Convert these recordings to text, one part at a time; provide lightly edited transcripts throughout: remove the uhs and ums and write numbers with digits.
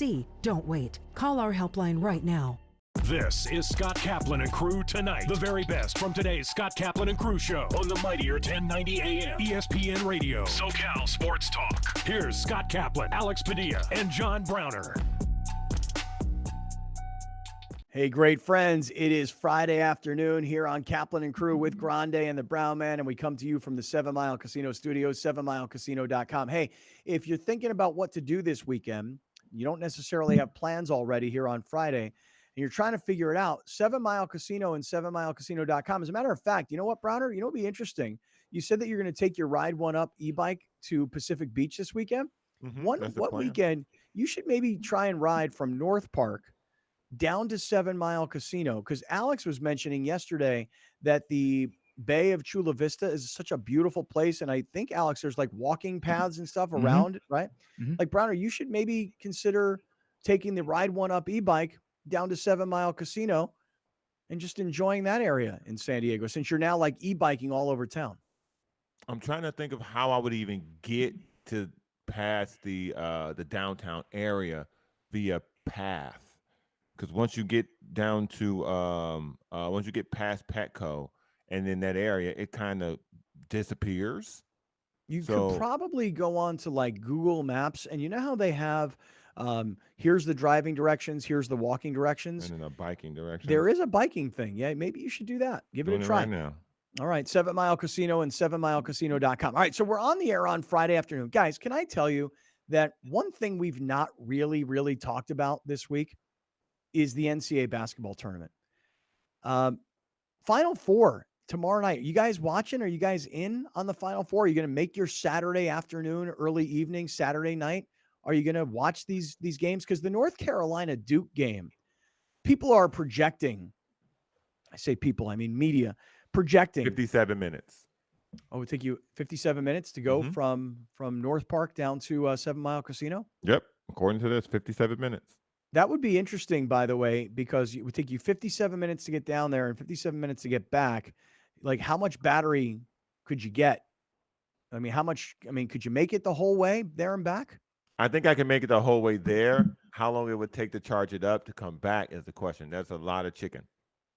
See, don't wait. Call our helpline right now. This is Scott Kaplan and Crew Tonight. The very best from today's Scott Kaplan and Crew show on the mightier 1090 AM ESPN Radio. SoCal Sports Talk. Here's Scott Kaplan, Alex Padilla, and John Browner. Hey, great friends. It is Friday afternoon here on Kaplan and Crew with Grande and the Brown Man, and we come to you from the 7 Mile Casino Studios, 7milecasino.com. Hey, if you're thinking about what to do this weekend, you don't necessarily have plans already here on Friday, and you're trying to figure it out, 7 Mile Casino and 7milecasino.com. As a matter of fact, you know what, Browner? You know what would be interesting? You said that you're going to take your Ride One Up e-bike to Pacific Beach this weekend. What weekend? You should maybe try and ride from North Park down to 7 Mile Casino, because Alex was mentioning yesterday that the Bay of Chula Vista is such a beautiful place. And I think, Alex, there's like walking paths and stuff around it, right? Like, Browner, you should maybe consider taking the Ride One Up e-bike down to 7 Mile Casino and just enjoying that area in San Diego, since you're now like e-biking all over town. I'm trying to think of how I would even get to past the downtown area via path. Because once you get down to once you get past Petco and in that area, it kind of disappears. You could probably go on to like Google Maps, and you know how they have here's the driving directions, here's the walking directions, and then a biking direction. There is a biking thing. Yeah, maybe you should do that. Give it a try. Right now. All right, 7 Mile Casino and 7milecasino.com. All right, so we're on the air on Friday afternoon. Guys, can I tell you that one thing we've not really talked about this week is the Ncaa basketball tournament. Final Four tomorrow night. Are you guys watching? Are you guys in on the Final Four? Are you going to make your Saturday afternoon, early evening, Saturday night? Are you going to watch these games? Because the North Carolina Duke game, people are projecting. I say people, I mean media, projecting 57 minutes. Oh, it would take you 57 minutes to go from North Park down to 7 Mile Casino? Yep. According to this, 57 minutes. That would be interesting, by the way, because it would take you 57 minutes to get down there and 57 minutes to get back. Like, how much battery could you get? I mean, could you make it the whole way there and back? I think I can make it the whole way there. How long it would take to charge it up to come back is the question. That's a lot of chicken.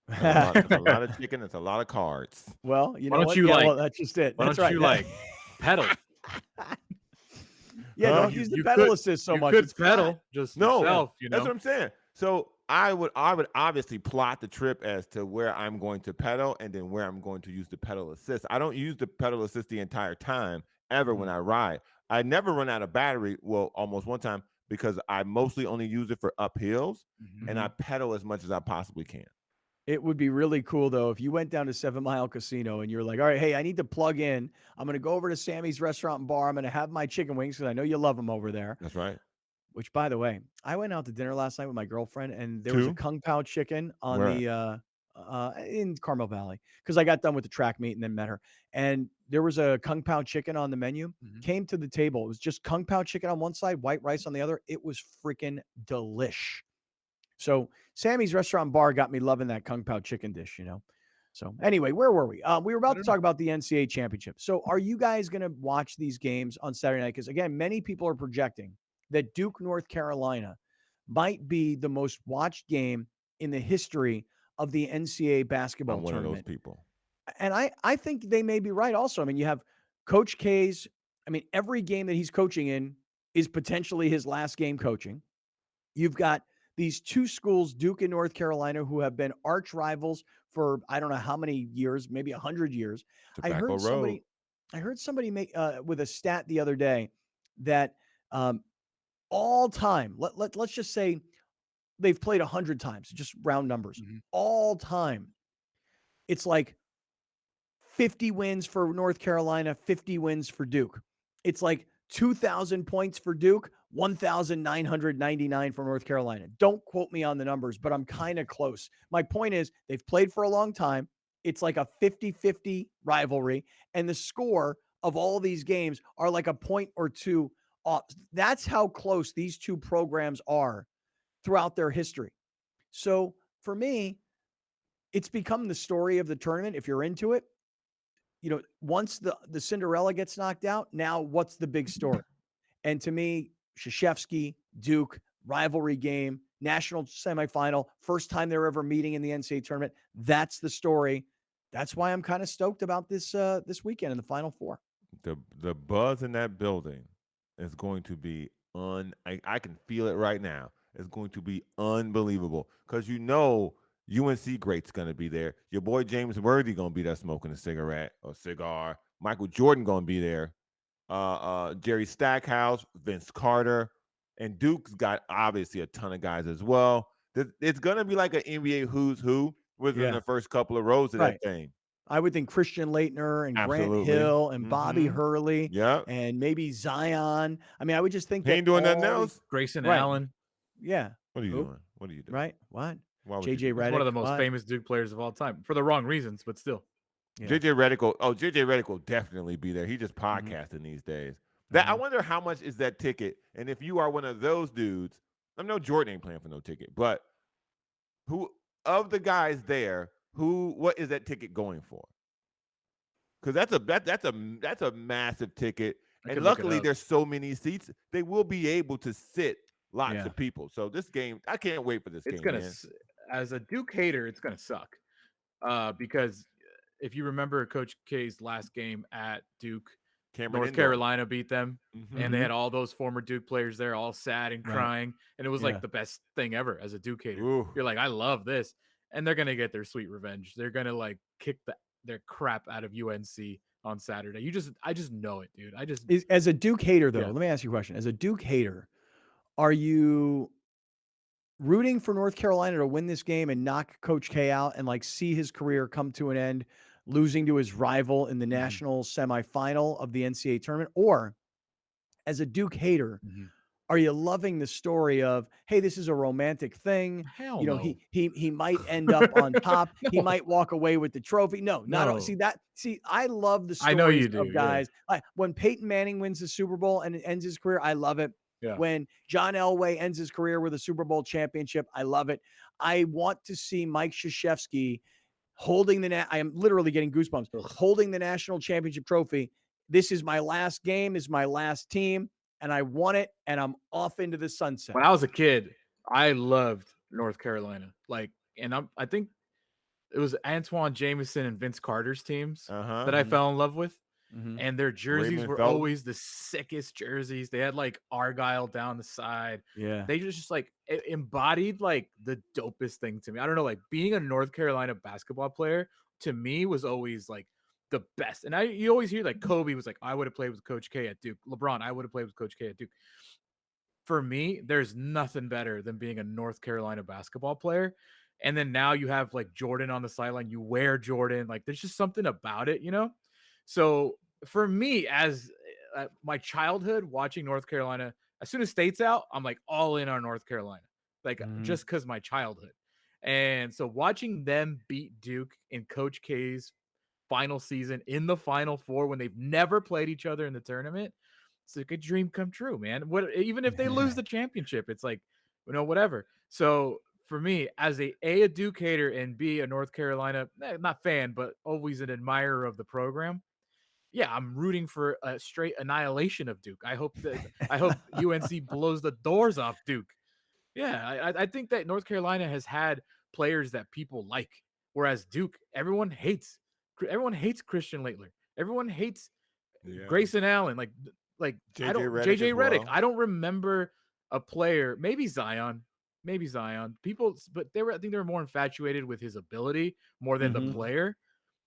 That's a lot of chicken. It's a lot of cards. Well, you know what? Well, that's just it. Why That's don't right. you like pedal? Yeah, don't use the pedal assist so much. You could pedal just yourself, you know. That's what I'm saying. So I would obviously plot the trip as to where I'm going to pedal and then where I'm going to use the pedal assist. I don't use the pedal assist the entire time ever when I ride. I never run out of battery. Well, almost one time, because I mostly only use it for uphills and I pedal as much as I possibly can. It would be really cool, though, if you went down to 7 Mile Casino and you're like, all right, hey, I need to plug in. I'm going to go over to Sammy's Restaurant and Bar. I'm going to have my chicken wings because I know you love them over there. That's right. Which, by the way, I went out to dinner last night with my girlfriend, and there was a Kung Pao chicken on in Carmel Valley, because I got done with the track meet and then met her. And there was a Kung Pao chicken on the menu. Came to the table. It was just Kung Pao chicken on one side, white rice on the other. It was freaking delish. So Sammy's Restaurant and Bar got me loving that Kung Pao chicken dish, you know. So anyway, where were we? We were about to talk about the NCAA championship. So are you guys going to watch these games on Saturday night? Because, again, many people are projecting that Duke, North Carolina might be the most watched game in the history of the NCAA basketball tournament. I'm one of those people. And I think they may be right also. I mean, you have Coach K's, every game that he's coaching in is potentially his last game coaching. You've got these two schools, Duke and North Carolina, who have been arch rivals for I don't know how many years, maybe 100 years. I heard somebody make with a stat the other day that all time, let's just say they've played 100 times, just round numbers. All time, it's like 50 wins for North Carolina, 50 wins for Duke. It's like 2,000 points for Duke, 1,999 for North Carolina. Don't quote me on the numbers, but I'm kind of close. My point is they've played for a long time. It's like a 50-50 rivalry, and the score of all these games are like a point or two off. That's how close these two programs are throughout their history. So for me, it's become the story of the tournament. If you're into it, you know, once the Cinderella gets knocked out, now what's the big story? And to me, Krzyzewski, Duke, rivalry game, national semifinal, first time they're ever meeting in the NCAA tournament. That's the story. That's why I'm kind of stoked about this weekend in the Final Four. The buzz in that building is going to be I can feel it right now. It's going to be unbelievable because UNC great's going to be there. Your boy James Worthy going to be there smoking a cigarette or cigar. Michael Jordan going to be there. Jerry Stackhouse, Vince Carter, and Duke's got obviously a ton of guys as well. It's going to be like an NBA who's who within the first couple of rows of that thing. I would think Christian Laettner and Absolutely. Grant Hill and Bobby Hurley and maybe Zion. I mean, I would just think he ain't doing nothing else. Grayson Allen. Yeah. What are you doing? What are you doing? Right. What? JJ Redick. One of the most famous Duke players of all time for the wrong reasons, but still. Yeah. JJ Redick will definitely be there. He just podcasting these days. That I wonder how much is that ticket, and if you are one of those dudes, I know Jordan ain't playing for no ticket, but who of the guys there, what is that ticket going for? Because that's a massive ticket, and luckily there's so many seats, they will be able to sit lots of people. So this game, I can't wait for this game. As a Duke hater, it's gonna suck, because if you remember Coach K's last game at Duke, North Carolina beat them, and they had all those former Duke players there, all sad and crying, and it was like the best thing ever as a Duke hater. Ooh. You're like, I love this, and they're gonna get their sweet revenge. They're gonna like kick their crap out of UNC on Saturday. I just know it, dude. As a Duke hater, though, let me ask you a question. As a Duke hater, are you rooting for North Carolina to win this game and knock Coach K out and like see his career come to an end, losing to his rival in the national semifinal of the NCAA tournament? Or as a Duke hater, are you loving the story of, hey, this is a romantic thing? Hell no. no. He might end up on top. No. He might walk away with the trophy. No. See, I love the stories I know you do, of guys. Like when Peyton Manning wins the Super Bowl and it ends his career, I love it. Yeah. When John Elway ends his career with a Super Bowl championship, I love it. I want to see Mike Krzyzewski holding I am literally getting goosebumps, holding the national championship trophy. This is my last game, this is my last team, and I won it, and I'm off into the sunset. When I was a kid, I loved North Carolina. I think it was Antoine Jameson and Vince Carter's teams that I fell in love with. And their jerseys were always the sickest jerseys. They had like Argyle down the side. Yeah. They just like embodied like the dopest thing to me. I don't know, like being a North Carolina basketball player to me was always like the best. And you always hear like Kobe was like, I would have played with Coach K at Duke. LeBron, I would have played with Coach K at Duke. For me, there's nothing better than being a North Carolina basketball player. And then now you have like Jordan on the sideline. You wear Jordan. Like there's just something about it, you know? So for me, as my childhood watching North Carolina, as soon as State's out, I'm like all in on North Carolina, like just because my childhood. And so watching them beat Duke in Coach K's final season in the Final Four when they've never played each other in the tournament, it's like a dream come true, man. Even if they lose the championship, it's like, whatever. So for me, as a Duke hater and B, a North Carolina, not fan, but always an admirer of the program. Yeah, I'm rooting for a straight annihilation of Duke. I hope UNC blows the doors off Duke. Yeah, I think that North Carolina has had players that people like, whereas Duke, everyone hates Christian Laettner. Everyone hates Grayson Allen. Like JJ Redick. I don't remember a player. Maybe Zion. People, but I think they were more infatuated with his ability more than the player.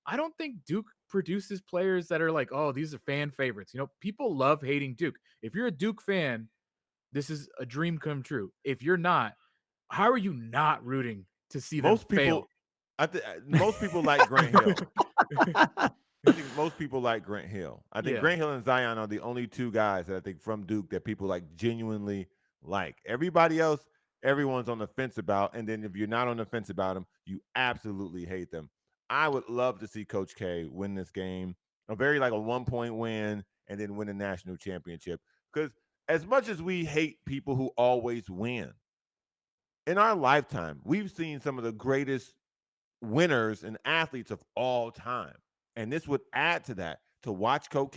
I don't think Duke produces players that are like, oh, these are fan favorites. People love hating Duke. If you're a Duke fan, this is a dream come true. If you're not, how are you not rooting to see them fail? Most people like Grant Hill. I think most people like Grant Hill. I think Grant Hill and Zion are the only two guys that I think from Duke that people like genuinely like. Everybody else, everyone's on the fence about. And then if you're not on the fence about them, you absolutely hate them. I would love to see Coach K win this game, a 1-point win, and then win a national championship. Because as much as we hate people who always win, in our lifetime, we've seen some of the greatest winners and athletes of all time. And this would add to that, to watch Coach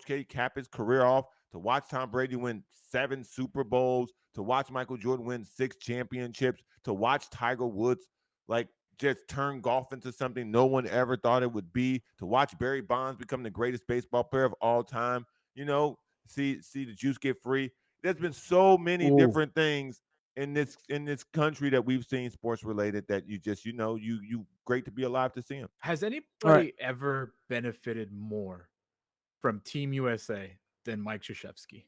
K cap his career off, to watch Tom Brady win 7 Super Bowls, to watch Michael Jordan win 6 championships, to watch Tiger Woods like just turn golf into something no one ever thought it would be, to watch Barry Bonds become the greatest baseball player of all time, see the juice get free. There's been so many different things in this country that we've seen sports related that you just you great to be alive to see them. Has anybody ever benefited more from Team USA than Mike Krzyzewski?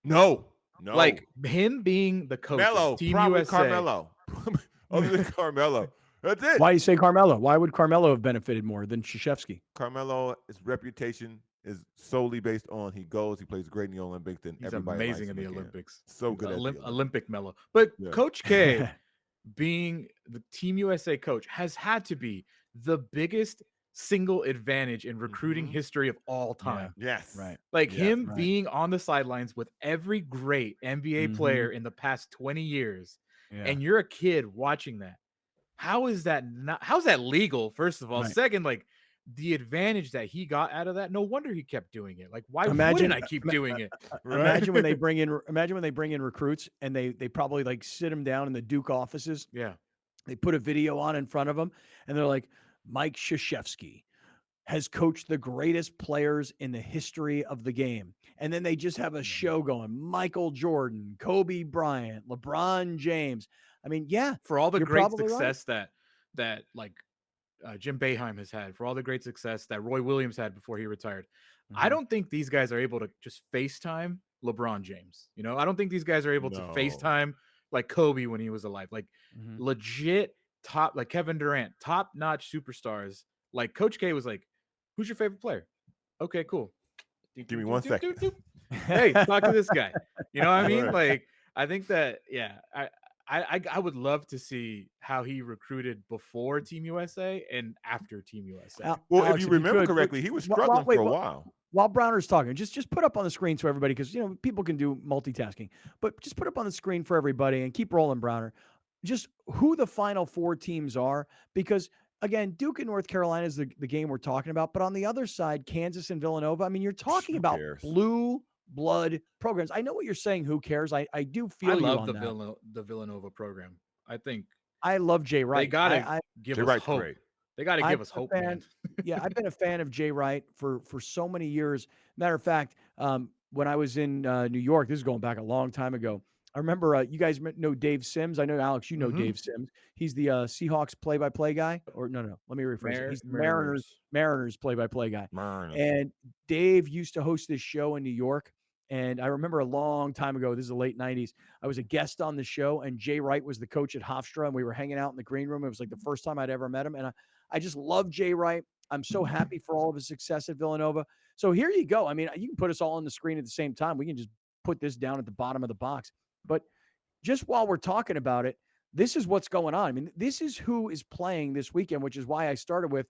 No. Like him being the coach of Team probably USA. Carmelo. Other than Carmelo. That's it. Why do you say Carmelo? Why would Carmelo have benefited more than Krzyzewski? Carmelo's reputation is solely based on he plays great in the Olympics, and he's everybody amazing in the again. Olympics. So good at Olympic Mello. But Yeah. Coach K, being the Team USA coach, has had to be the biggest single advantage in recruiting history of all time. Yes. Right. Like him being on the sidelines with every great NBA player in the past 20 years, and you're a kid watching that. How's that legal, first of all? Right. Second, like the advantage that he got out of that, no wonder he kept doing it. Like, why wouldn't I keep doing it? Imagine when they bring in recruits and they probably like sit them down in the Duke offices. Yeah. They put a video on in front of them and they're like, Mike Krzyzewski has coached the greatest players in the history of the game. And then they just have a show going, Michael Jordan, Kobe Bryant, LeBron James. I mean, yeah. For all the great success right. that like Jim Boeheim has had, for all the great success that Roy Williams had before he retired. I don't think these guys are able to just FaceTime LeBron James. I don't think these guys are able to FaceTime like Kobe when he was alive. Like legit top, like Kevin Durant, top-notch superstars. Like Coach K was like, who's your favorite player? Okay, cool. Give me 1 second. Hey, talk to this guy. You know what I mean? Like, I think that, I would love to see how he recruited before Team USA and after Team USA. Well, Alex, if you remember correctly, he was struggling for a while. While Browner's talking, just put up on the screen so everybody, because people can do multitasking, but just put up on the screen for everybody and keep rolling, Browner. Just who the Final Four teams are, because again, Duke and North Carolina is the game we're talking about, but on the other side, Kansas and Villanova. I mean, you're talking about blue blood programs. I know what you're saying. Who cares? I do feel I you love on the Villanova program. I think I love Jay Wright. They gotta give us hope. Great. They got to give us hope, man. Yeah, I've been a fan of Jay Wright for so many years. Matter of fact, when I was in New York, this is going back a long time ago. I remember you guys know Dave Sims. I know, Alex, you know Dave Sims. He's the Seahawks play-by-play guy. Or no, let me rephrase it. He's the Mariners play-by-play guy. And Dave used to host this show in New York. And I remember a long time ago, this is the late 90s, I was a guest on the show, and Jay Wright was the coach at Hofstra, and we were hanging out in the green room. It was like the first time I'd ever met him. And I just love Jay Wright. I'm so happy for all of his success at Villanova. So here you go. I mean, you can put us all on the screen at the same time. We can just put this down at the bottom of the box. But just while we're talking about it, this is what's going on. I mean, this is who is playing this weekend, which is why I started with,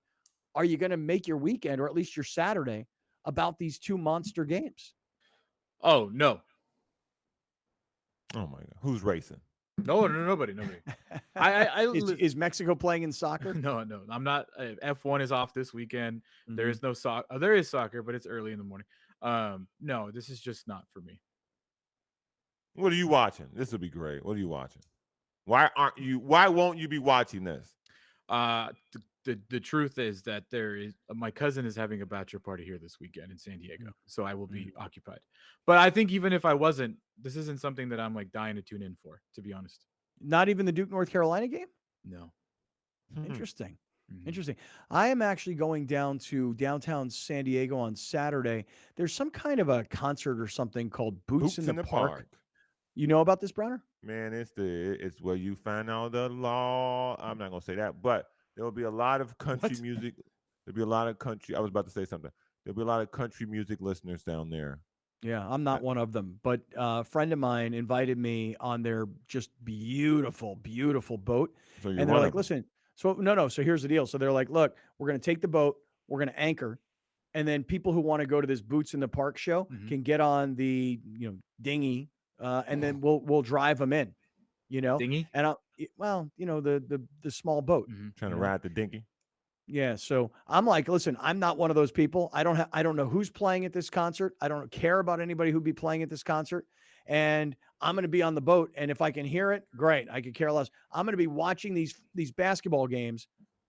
are you going to make your weekend, or at least your Saturday, about these two monster games? Oh, no. Oh, my God. Who's racing? No, nobody. Is Mexico playing in soccer? No, I'm not. F1 is off this weekend. There is no soccer. There is soccer, but it's early in the morning. No, this is just not for me. What are you watching? This will be great. What are you watching? Why won't you be watching this? The truth is that my cousin is having a bachelor party here this weekend in San Diego, so I will be occupied. But I think even if I wasn't, this isn't something that I'm like dying to tune in for, to be honest. Not even the Duke North Carolina game? No. Interesting. Interesting. I am actually going down to downtown San Diego on Saturday. There's some kind of a concert or something called Boots in the Park. You know about this, Browner? Man, it's where you find all the law. I'm not gonna say that, but there will be a lot of country music. There'll be a lot of country. I was about to say something. There'll be a lot of country music listeners down there. Yeah, I'm not one of them, but a friend of mine invited me on their just beautiful, beautiful boat. So and they're like, listen, so no. So here's the deal. So they're like, look, we're going to take the boat, we're going to anchor, and then people who want to go to this Boots in the Park show can get on the dinghy, and then we'll drive them in, Dinghy, and the small boat, trying to ride the dinghy. Yeah, so I'm like, listen, I'm not one of those people. I don't know who's playing at this concert. I don't care about anybody who'd be playing at this concert. And I'm going to be on the boat, and if I can hear it, great. I could care less. I'm going to be watching these basketball games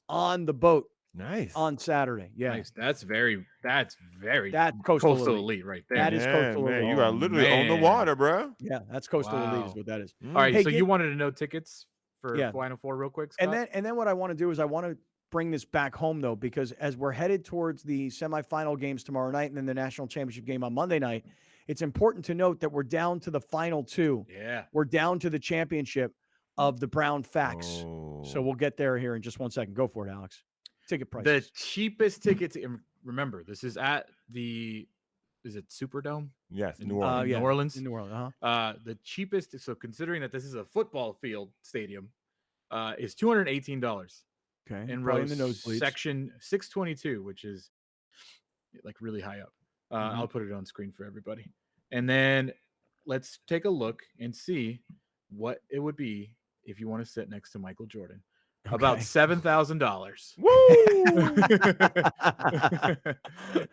on the boat Nice. on Saturday. Yeah, Nice. That's very that's coastal elite. right there. That is coastal man. elite. You are literally on the man. water, bro. Yeah, that's coastal elite is Wow. what that is. All right. Hey, So you wanted to know tickets for Yeah. Final Four real quick, Scott? And then what I want to do is I want to bring this back home, though, because as we're headed towards the semifinal games tomorrow night and then the national championship game on Monday night, it's important to note that we're down to the final two. Yeah. We're down to the championship of the Brown Facts. Oh. So we'll get there here in just 1 second. Go for it, Alex. Ticket The prices. cheapest tickets. And remember, this is at is it Superdome? Yes, In- New Orleans. Yeah, New Orleans. In New Orleans, uh-huh. The cheapest. So considering that this is a football field stadium, is $218. Okay. In Probably row in the nosebleeds. section 622, which is like really high up. Mhm. I'll put it on screen for everybody. And then let's take a look and see what it would be if you want to sit next to Michael Jordan. About Okay. $7,000.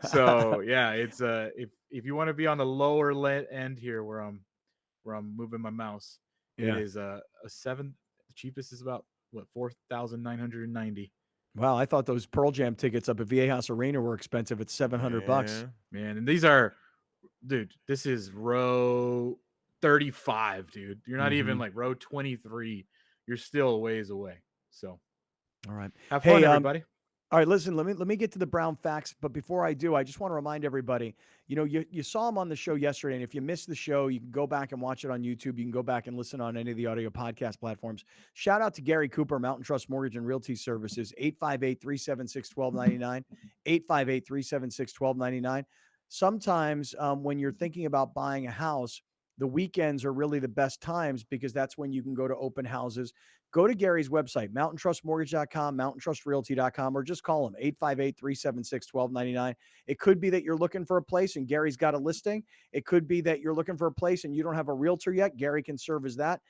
So yeah, it's if you want to be on the lower end here where I'm moving my mouse, Yeah. it is a seven. The cheapest is about what, 4,990. Wow, I thought those Pearl Jam tickets up at Viejas Arena were expensive at $700. Yeah. Man, and these are, dude, this is row 35, dude. You're not even like row 23. You're still a ways away. So All right. have fun, Hey, everybody. All right, listen, let me get to the Brown Facts, but before I do, I just want to remind everybody, you saw him on the show yesterday, and if you missed the show, you can go back and watch it on YouTube. You can go back and listen on any of the audio podcast platforms. Shout out to Gary Cooper, Mountain Trust Mortgage and Realty Services, 858-376-1299, 858-376-1299. Sometimes when you're thinking about buying a house, the weekends are really the best times because that's when you can go to open houses. Go to Gary's website, mountaintrustmortgage.com, mountaintrustrealty.com, or just call him, 858-376-1299. It could be that you're looking for a place and Gary's got a listing. It could be that you're looking for a place and you don't have a realtor yet. Gary can serve as that.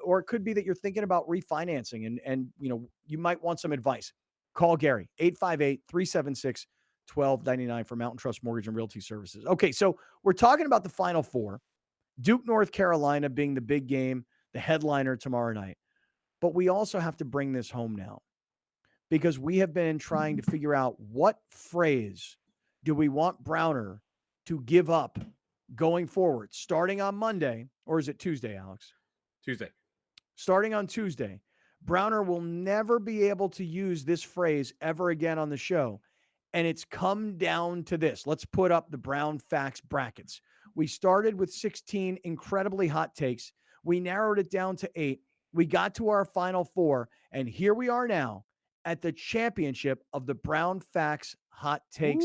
Or it could be that you're thinking about refinancing and you might want some advice. Call Gary, 858-376-1299 for Mountain Trust Mortgage and Realty Services. Okay, so we're talking about the Final Four. Duke, North Carolina being the big game, the headliner tomorrow night. But we also have to bring this home now because we have been trying to figure out what phrase do we want Browner to give up going forward, starting on Monday, or is it Tuesday, Alex? Tuesday. Starting on Tuesday, Browner will never be able to use this phrase ever again on the show. And it's come down to this. Let's put up the Brown Facts brackets. We started with 16 incredibly hot takes. We narrowed it down to 8. We got to our final 4, and here we are now at the championship of the Brown Facts Hot Takes.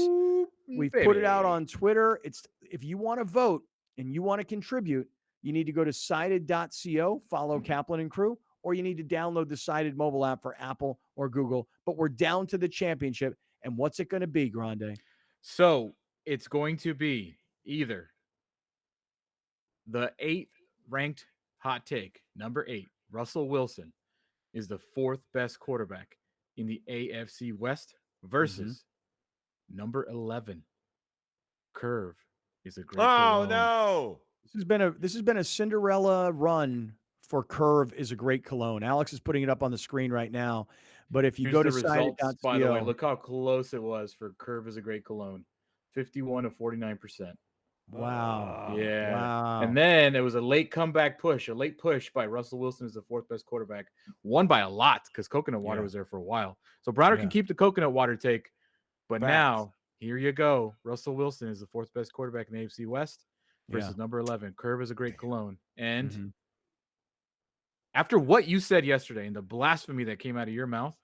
We've put it out on Twitter. If you want to vote and you want to contribute, you need to go to sided.co, follow Kaplan and Crew, or you need to download the Sided mobile app for Apple or Google. But we're down to the championship, and what's it going to be, Grande? So it's going to be either the 8th ranked hot take, number 8. Russell Wilson is the 4th best quarterback in the AFC West versus number 11. Curve is a great cologne. No. This has been a Cinderella run for Curve is a great cologne. Alex is putting it up on the screen right now. But if you Here's go to the results, by the way, sided.co, look how close it was for Curve is a great cologne. 51 to 49%. wow. Yeah. Wow. And then it was a late comeback push, a late push by Russell Wilson as the 4th best quarterback. Won by a lot because coconut water was there for a while. So Browner can keep the coconut water take. But now, here you go. Russell Wilson is the 4th best quarterback in the AFC West versus number 11. Curve is a great cologne. And after what you said yesterday and the blasphemy that came out of your mouth,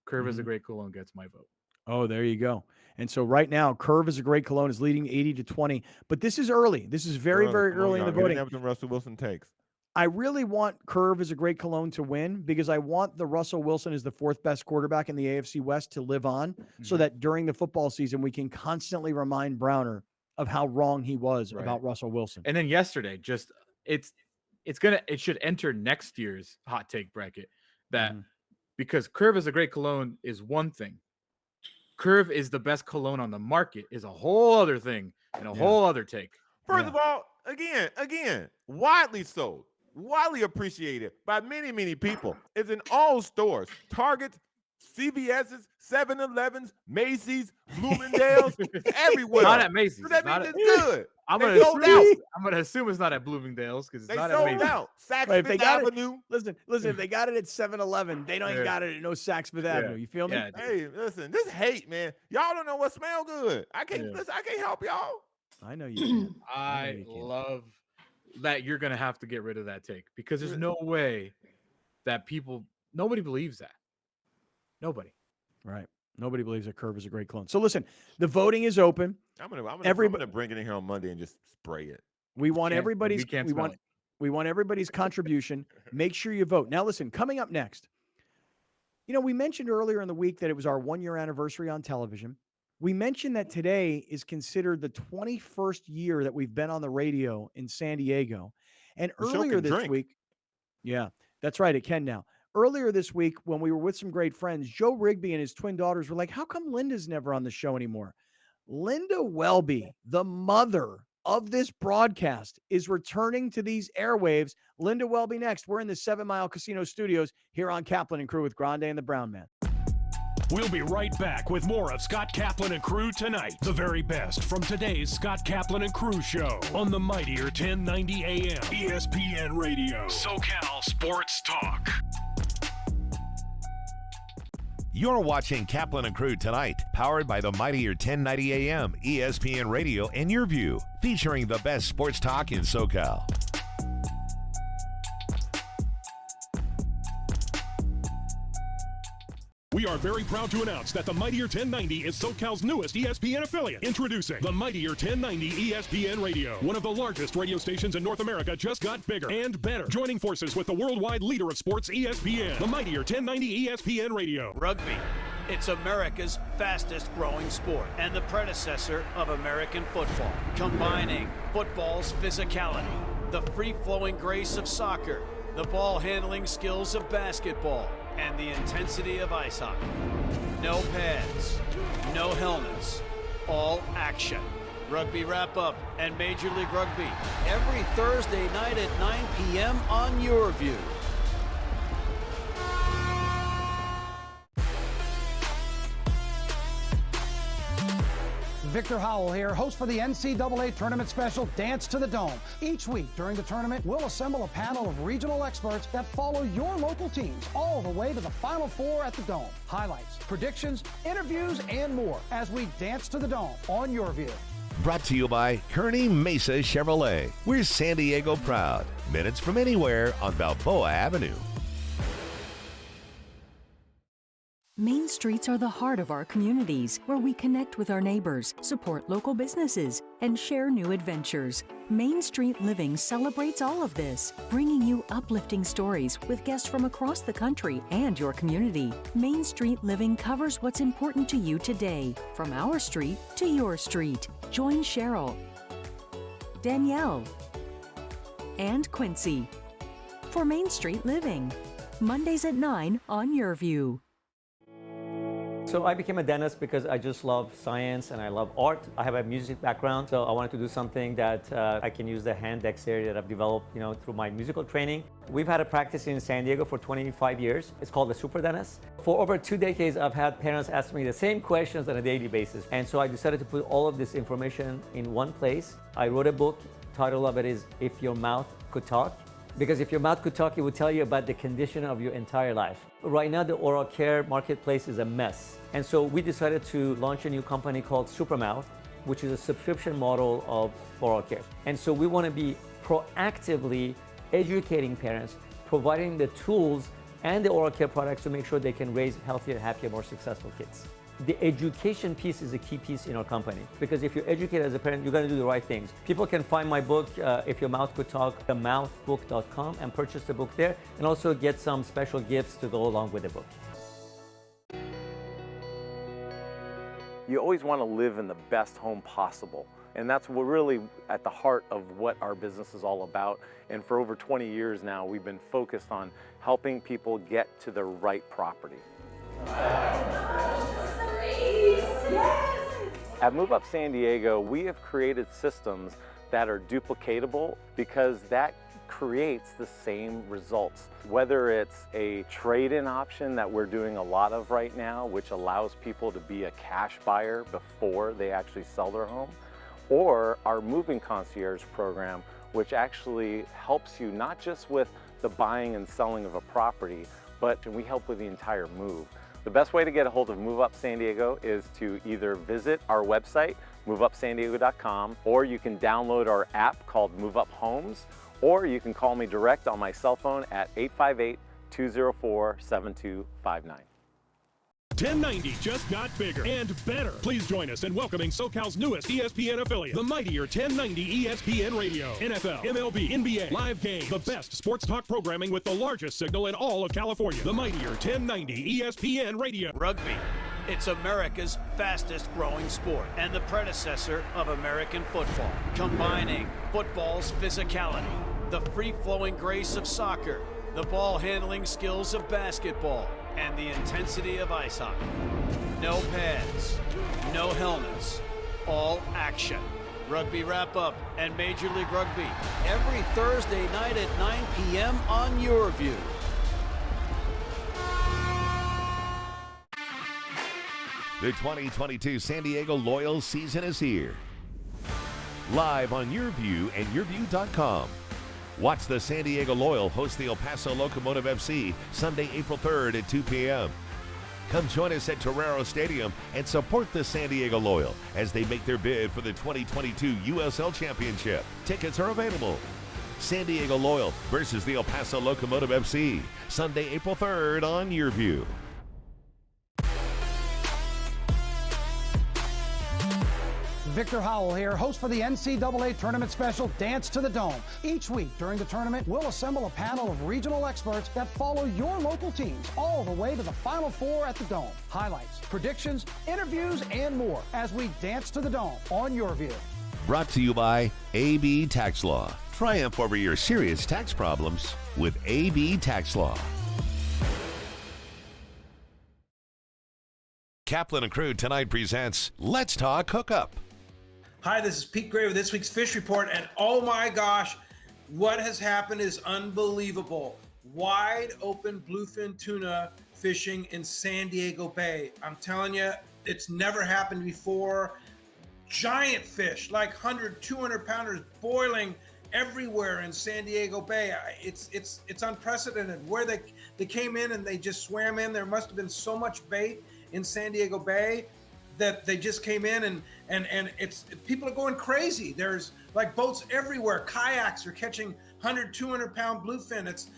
Curve is a great cologne gets my vote. Oh, there you go. And so right now, Curve is a great cologne is leading 80-20. But this is early. This is very, very early in the voting. Russell Wilson takes. I really want Curve as a great cologne to win because I want the Russell Wilson as the 4th best quarterback in the AFC West to live on so that during the football season, we can constantly remind Browner of how wrong he was about Russell Wilson. And then yesterday, just it should enter next year's hot take bracket because Curve is a great cologne is one thing. Curve is the best cologne on the market is a whole other thing and a whole other take. First of all, again, widely sold, widely appreciated by many, many people. It's in all stores, Targets, CVS's, 7-Elevens, Macy's, Bloomingdale's, everywhere. Not at Macy's. So that Not means at- it's good. I'm They gonna sold assume, out. I'm gonna assume it's not at Bloomingdale's because it's They not at sold Macy's. out. Saks Right, if they Fifth got it- Avenue. Listen, if they got it at 7-Eleven, they don't Yeah. got it at no Saks Fifth Avenue. You feel me? Yeah, dude. Hey, listen, this hate, man. Y'all don't know what smell good. I can't Yeah. listen, I can't help y'all. I know you can. I you can. love that you're gonna have to get rid of that take because there's no way that nobody believes that. Nobody. Right. Nobody believes that Curve is a great clone. So listen, the voting is open. I'm gonna bring it in here on Monday and just spray it. We want Can't- everybody's we can't we smell want it. we want everybody's contribution. Make sure you vote. Now listen, coming up next. We mentioned earlier in the week that it was our 1-year anniversary on television. We mentioned that today is considered the 21st year that we've been on the radio in San Diego. And The show earlier can this drink. week, yeah, that's right, it can now. Earlier this week, when we were with some great friends, Joe Rigby and his twin daughters were like, how come Linda's never on the show anymore? Linda Welby, the mother of this broadcast, is returning to these airwaves. Linda Welby next. We're in the 7 Mile Casino Studios here on Kaplan and Crew with Grande and the Brown Man. We'll be right back with more of Scott Kaplan and Crew Tonight. The very best from today's Scott Kaplan and Crew show on the mightier 1090 AM ESPN Radio. SoCal Sports Talk. You're watching Kaplan and Crew Tonight, powered by the mightier 1090 AM ESPN Radio and Your View, featuring the best sports talk in SoCal. We are very proud to announce that the Mightier 1090 is SoCal's newest ESPN affiliate. Introducing the Mightier 1090 ESPN Radio. One of the largest radio stations in North America just got bigger and better. Joining forces with the worldwide leader of sports, ESPN. The Mightier 1090 ESPN Radio. Rugby. It's America's fastest growing sport and the predecessor of American football. Combining football's physicality, the free-flowing grace of soccer, the ball handling skills of basketball, and the intensity of ice hockey. No pads, no helmets, all action. Rugby Wrap-Up and Major League Rugby every Thursday night at 9 p.m. on Your View. Victor Howell here, host for the NCAA tournament special, Dance to the Dome. Each week during the tournament, we'll assemble a panel of regional experts that follow your local teams all the way to the Final Four at the Dome. Highlights, predictions, interviews, and more as we dance to the Dome on Your View. Brought to you by Kearney Mesa Chevrolet. We're San Diego proud. Minutes from anywhere on Balboa Avenue. Main streets are the heart of our communities, where we connect with our neighbors, support local businesses, and share new adventures. Main Street Living celebrates all of this, bringing you uplifting stories with guests from across the country and your community. Main Street Living covers what's important to you today, from our street to your street. Join Cheryl, Danielle, and Quincy for Main Street Living. Mondays at 9 on Your View. So I became a dentist because I just love science and I love art. I have a music background, so I wanted to do something that I can use the hand dexterity that I've developed, through my musical training. We've had a practice in San Diego for 25 years. It's called the Super Dentist. For over 2 decades, I've had parents ask me the same questions on a daily basis. And so I decided to put all of this information in one place. I wrote a book. Title of it is If Your Mouth Could Talk. Because if your mouth could talk, it would tell you about the condition of your entire life. Right now, the oral care marketplace is a mess. And so we decided to launch a new company called Supermouth, which is a subscription model of oral care. And so we want to be proactively educating parents, providing the tools and the oral care products to make sure they can raise healthier, happier, more successful kids. The education piece is a key piece in our company, because if you're educated as a parent, you're going to do the right things. People can find my book, If Your Mouth Could Talk, themouthbook.com, and purchase the book there, and also get some special gifts to go along with the book. You always want to live in the best home possible. And that's what really at the heart of what our business is all about. And for over 20 years now, we've been focused on helping people get to the right property. At Move Up San Diego, we have created systems that are duplicatable, because that creates the same results. Whether it's a trade-in option that we're doing a lot of right now, which allows people to be a cash buyer before they actually sell their home, or our moving concierge program, which actually helps you not just with the buying and selling of a property, but we help with the entire move. The best way to get a hold of Move Up San Diego is to either visit our website, moveupsandiego.com, or you can download our app called Move Up Homes, or you can call me direct on my cell phone at 858-204-7259. 1090 just got bigger and better. Please join us in welcoming SoCal's newest ESPN affiliate, the mightier 1090 ESPN Radio. NFL, MLB, NBA, live game, the best sports talk programming with the largest signal in all of California. The mightier 1090 ESPN Radio. Rugby. It's America's fastest growing sport and the predecessor of American football, combining football's physicality, the free-flowing grace of soccer, the ball-handling skills of basketball, and the intensity of ice hockey. No pads, no helmets, all action. Rugby Wrap-Up and Major League Rugby every Thursday night at 9 p.m. on Your View. The 2022 San Diego Loyal season is here. Live on Your View and YourView.com. Watch the San Diego Loyal host the El Paso Locomotive FC Sunday, April 3rd at 2 p.m. Come join us at Torero Stadium and support the San Diego Loyal as they make their bid for the 2022 USL Championship. Tickets are available. San Diego Loyal versus the El Paso Locomotive FC, Sunday, April 3rd on Your View. Victor Howell here, host for the NCAA Tournament Special Dance to the Dome. Each week during the tournament, we'll assemble a panel of regional experts that follow your local teams all the way to the Final Four at the Dome. Highlights, predictions, interviews, and more as we dance to the Dome on Your View. Brought to you by AB Tax Law. Triumph over your serious tax problems with AB Tax Law. Kaplan and Crew Tonight presents Let's Talk Hookup. Hi, this is Pete Gray with this week's Fish Report, and oh my gosh, what has happened is unbelievable. Wide open bluefin tuna fishing in San Diego Bay. I'm telling you, it's never happened before. Giant fish, like 100, 200 pounders boiling everywhere in San Diego Bay. It's unprecedented. Where they came in and they just swam in. There must have been so much bait in San Diego Bay that they just came in and it's people are going crazy. There's like boats everywhere. Kayaks are catching 100, 200 pound bluefin. It's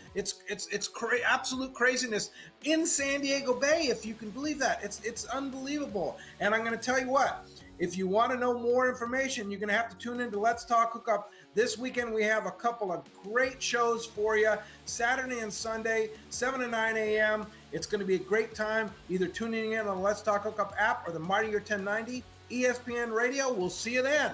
absolute craziness in San Diego Bay, if you can believe that. It's unbelievable. And I'm going to tell you what, if you want to know more information, you're going to have to tune in to Let's Talk Hookup. This weekend, we have a couple of great shows for you, Saturday and Sunday, 7 to 9 a.m. It's going to be a great time, either tuning in on the Let's Talk Hookup app or the Mightier 1090 ESPN Radio. We'll see you then.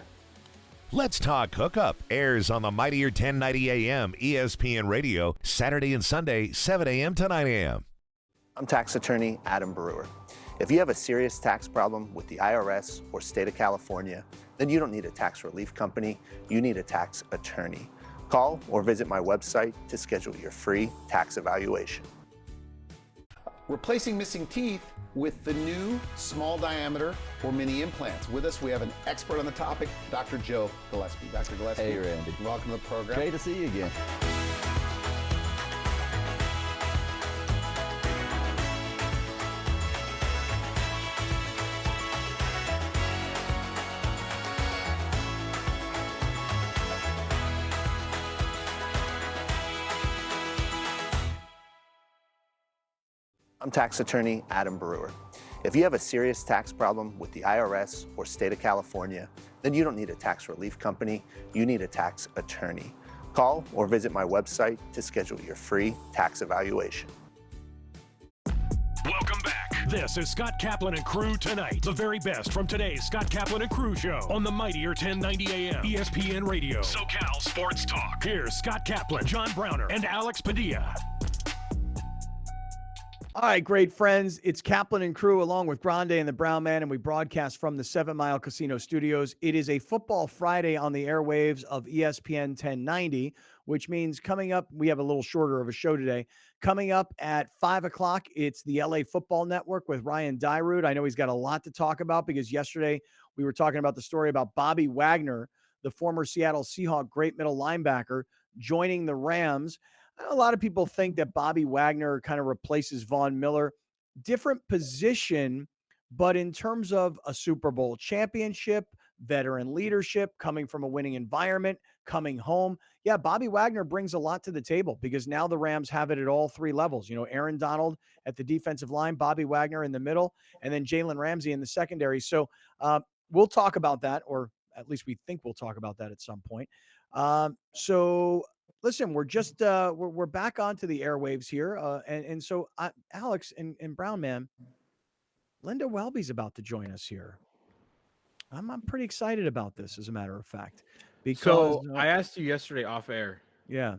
Let's Talk Hookup airs on the Mightier 1090 AM ESPN Radio, Saturday and Sunday, 7 a.m. to 9 a.m. I'm tax attorney Adam Brewer. If you have a serious tax problem with the IRS or state of California, then you don't need a tax relief company, you need a tax attorney. Call or visit my website to schedule your free tax evaluation. Replacing missing teeth with the new small diameter or mini implants. With us, we have an expert on the topic, Dr. Joe Gillespie. Dr. Gillespie, hey Randy. Welcome to the program. Great to see you again. I'm tax attorney Adam Brewer. If you have a serious tax problem with the IRS or state of California, then you don't need a tax relief company, you need a tax attorney. Call or visit my website to schedule your free tax evaluation. Welcome back. This is Scott Kaplan and Crew Tonight. The very best from today's Scott Kaplan and Crew Show on the mightier 1090 AM ESPN Radio. SoCal Sports Talk. Here's Scott Kaplan, John Browner, and Alex Padilla. All right, great friends. It's Kaplan and Crew along with Grande and the Brown Man, and we broadcast from the 7 Mile Casino Studios. It is a Football Friday on the airwaves of ESPN 1090, which means coming up, we have a little shorter of a show today. Coming up at 5 o'clock, it's the LA Football Network with Ryan Dyrud. I know he's got a lot to talk about because yesterday we were talking about the story about Bobby Wagner, the former Seattle Seahawk great middle linebacker, joining the Rams. A lot of people think that Bobby Wagner kind of replaces Von Miller. Different position, but in terms of a Super Bowl championship, veteran leadership, coming from a winning environment, coming home. Yeah, Bobby Wagner brings a lot to the table because now the Rams have it at all three levels. You know, Aaron Donald at the defensive line, Bobby Wagner in the middle, and then Jalen Ramsey in the secondary. So we'll talk about that, or at least we think we'll talk about that at some point. So listen, we're just we're back onto the airwaves here, and so Alex and Brown Man, Linda Welby's about to join us here. I'm pretty excited about this, as a matter of fact, because So I asked you yesterday off air. Yeah.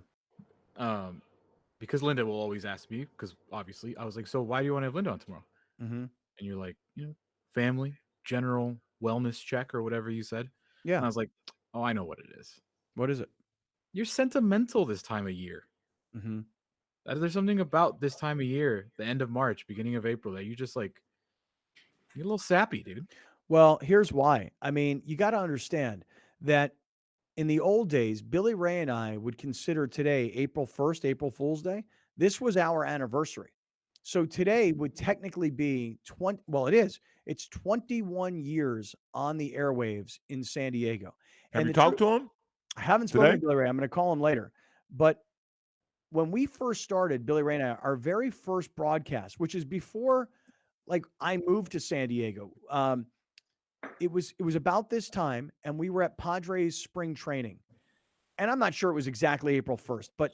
Because Linda will always ask me, because obviously I was like, so why do you want to have Linda on tomorrow? Mm-hmm. And you're like, family, general wellness check or whatever you said. Yeah. And I was like, oh, I know what it is. What is it? You're sentimental this time of year. Mm-hmm. There's something about this time of year, the end of March, beginning of April, that you just like, you're a little sappy, dude. Well, here's why. I mean, you got to understand that in the old days, Billy Ray and I would consider today, April 1st, April Fool's Day. This was our anniversary. So today would technically be 20. Well, it is. It's 21 years on the airwaves in San Diego. Have you talked to him? I haven't spoken today? to Billy Ray. I'm going to call him later. But when we first started, Billy Ray and I, our very first broadcast, which is before like I moved to San Diego, it was about this time, and we were at Padres spring training. And I'm not sure it was exactly April 1st, but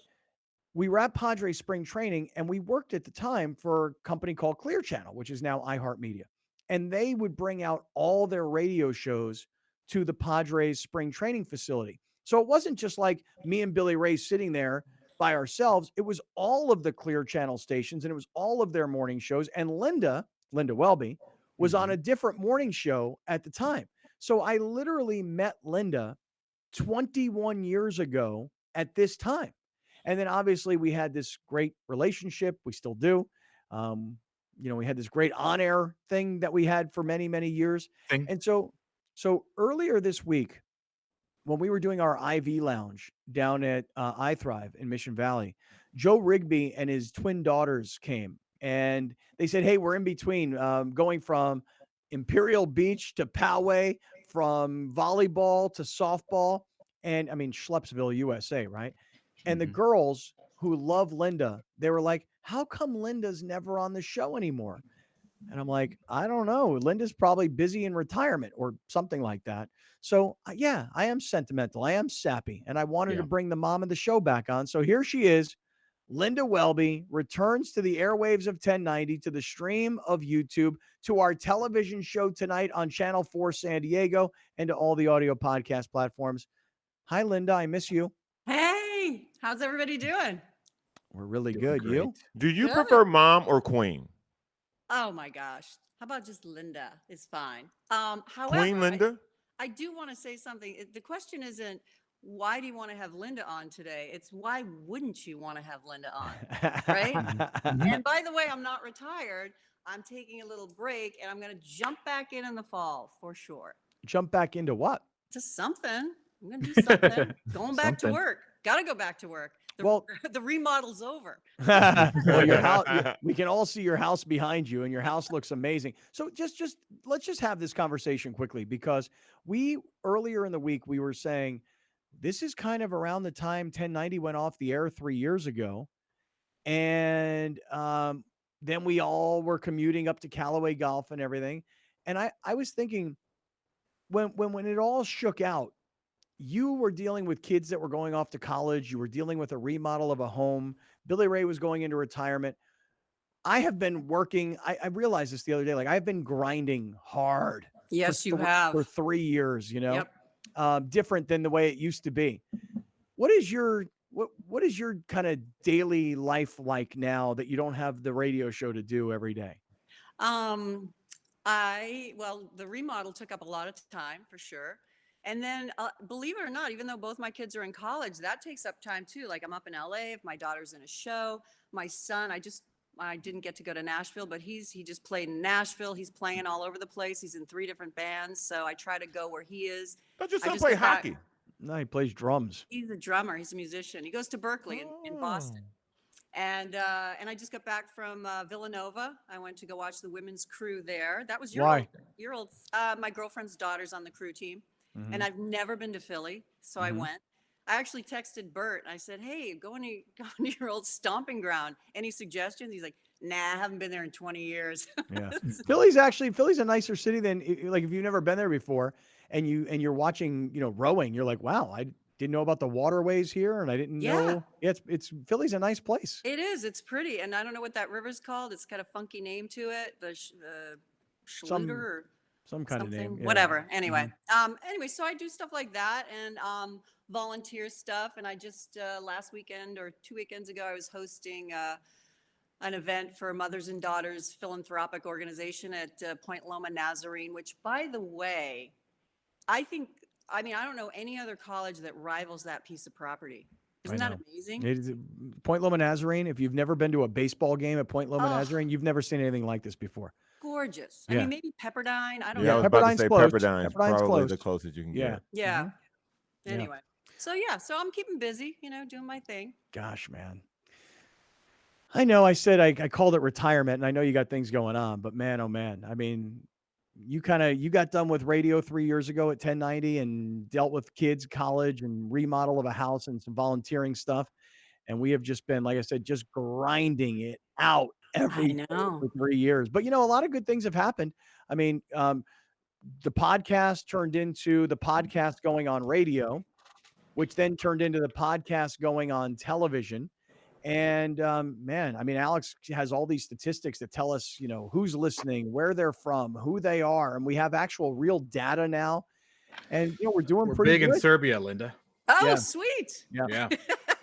we were at Padres spring training, and we worked at the time for a company called Clear Channel, which is now iHeartMedia. And they would bring out all their radio shows to the Padres spring training facility. So it wasn't just like me and Billy Ray sitting there by ourselves. It was all of the Clear Channel stations, and it was all of their morning shows. And Linda Welby, was on a different morning show at the time. So I literally met Linda 21 years ago at this time. And then obviously we had this great relationship. We still do. We had this great on-air thing that we had for many, many years. And so earlier this week, when we were doing our IV lounge down at iThrive in Mission Valley, Joe Rigby and his twin daughters came. And they said, hey, we're in between going from Imperial Beach to Poway, from volleyball to softball. And I mean, Schleppsville, USA, right? And the girls who love Linda, they were like, how come Linda's never on the show anymore? And I'm like, I don't know. Linda's probably busy in retirement or something like that. So, yeah, I am sentimental. I am sappy. And I wanted to bring the mom of the show back on. So here she is. Linda Welby returns to the airwaves of 1090, to the stream of YouTube, to our television show tonight on Channel 4 San Diego, and to all the audio podcast platforms. Hi, Linda. I miss you. Hey, how's everybody doing? We're really good. You? Do you Good. prefer mom or queen? Oh my gosh. How about just Linda is fine. However, Queen Linda? I do want to say something. The question isn't why do you want to have Linda on today? It's why wouldn't you want to have Linda on, right? And by the way, I'm not retired. I'm taking a little break, and I'm going to jump back in the fall for sure. Jump back into what? Just something. I'm going to do something. Going back to work. Got to go back to work. The remodel's over. Well, your house, we can all see your house behind you, and your house looks amazing. So let's just have this conversation quickly, because earlier in the week, we were saying this is kind of around the time 1090 went off the air 3 years ago. And then we all were commuting up to Callaway Golf and everything. And I was thinking when it all shook out, you were dealing with kids that were going off to college. You were dealing with a remodel of a home. Billy Ray was going into retirement. I have been working. I realized this the other day. Like, I've been grinding hard. Yes, you have. For 3 years, Yep. Different than the way it used to be. What is your what is your kind of daily life like now that you don't have the radio show to do every day? Well, the remodel took up a lot of time for sure. And then, believe it or not, even though both my kids are in college, that takes up time too. Like I'm up in LA if my daughter's in a show. My son, I didn't get to go to Nashville, but he just played in Nashville. He's playing all over the place. He's in 3 different bands. So I try to go where he is. Don't your I son just play got back- hockey? No, he plays drums. He's a drummer. He's a musician. He goes to Berkeley in Boston. And I just got back from Villanova. I went to go watch the women's crew there. That was Why? my girlfriend's daughter's on the crew team. Mhm. And I've never been to Philly, so I went. I actually texted Bert. I said, "Hey, go to your old stomping ground. Any suggestions?" He's like, "Nah, I haven't been there in 20 years." Yeah. Philly's a nicer city than like if you've never been there before and you're watching, rowing, you're like, wow, I didn't know about the waterways here and I didn't know. Yeah, it's Philly's a nice place. It is. It's pretty, and I don't know what that river's called. It's got a funky name to it. The Schluter or Some kind of something, name. Yeah. whatever. Anyway, so I do stuff like that and volunteer stuff. And I just last weekend or 2 weekends ago, I was hosting an event for Mothers and Daughters Philanthropic Organization at Point Loma Nazarene, which, by the way, I don't know any other college that rivals that piece of property. Isn't that amazing? It is, Point Loma Nazarene, if you've never been to a baseball game at Point Loma Nazarene, you've never seen anything like this before. Gorgeous. Yeah. I mean, maybe Pepperdine. I don't Yeah, I know. was about to Pepperdine's say close. Pepperdine's Pepperdine's probably close. the closest you can Yeah. get. Yeah. Yeah. Anyway. So so I'm keeping busy, doing my thing. Gosh, man. I know I said I called it retirement and I know you got things going on, but man, oh man. I mean, you got done with radio 3 years ago at 1090 and dealt with kids, college and remodel of a house and some volunteering stuff. And we have just been, like I said, just grinding it out every day for 3 years. But, a lot of good things have happened. I mean, the podcast turned into the podcast going on radio, which then turned into the podcast going on television. And man, I mean, Alex has all these statistics that tell us, who's listening, where they're from, who they are. And we have actual real data now. And, we're doing pretty big good. in Serbia, Linda. Oh, Yeah. sweet. Yeah. Yeah.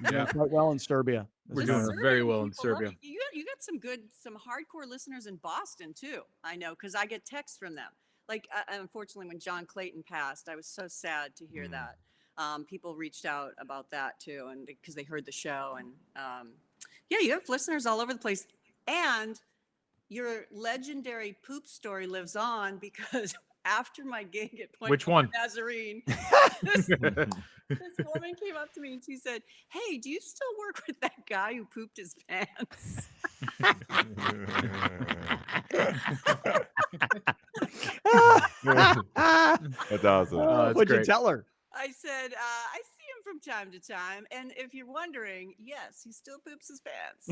We're doing quite well in Serbia. We're This doing is- very well in People love Serbia. You got some hardcore listeners in Boston too. I know, because I get texts from them. Like, unfortunately, when John Clayton passed, I was so sad to hear that. People reached out about that too, and because they heard the show, and you have listeners all over the place. And your legendary poop story lives on because after my gig at Point Which one? Nazarene, this woman came up to me and she said, "Hey, do you still work with that guy who pooped his pants?" That's awesome. What'd you tell her? I said, "I see him from time to time, and if you're wondering, yes, he still poops his pants."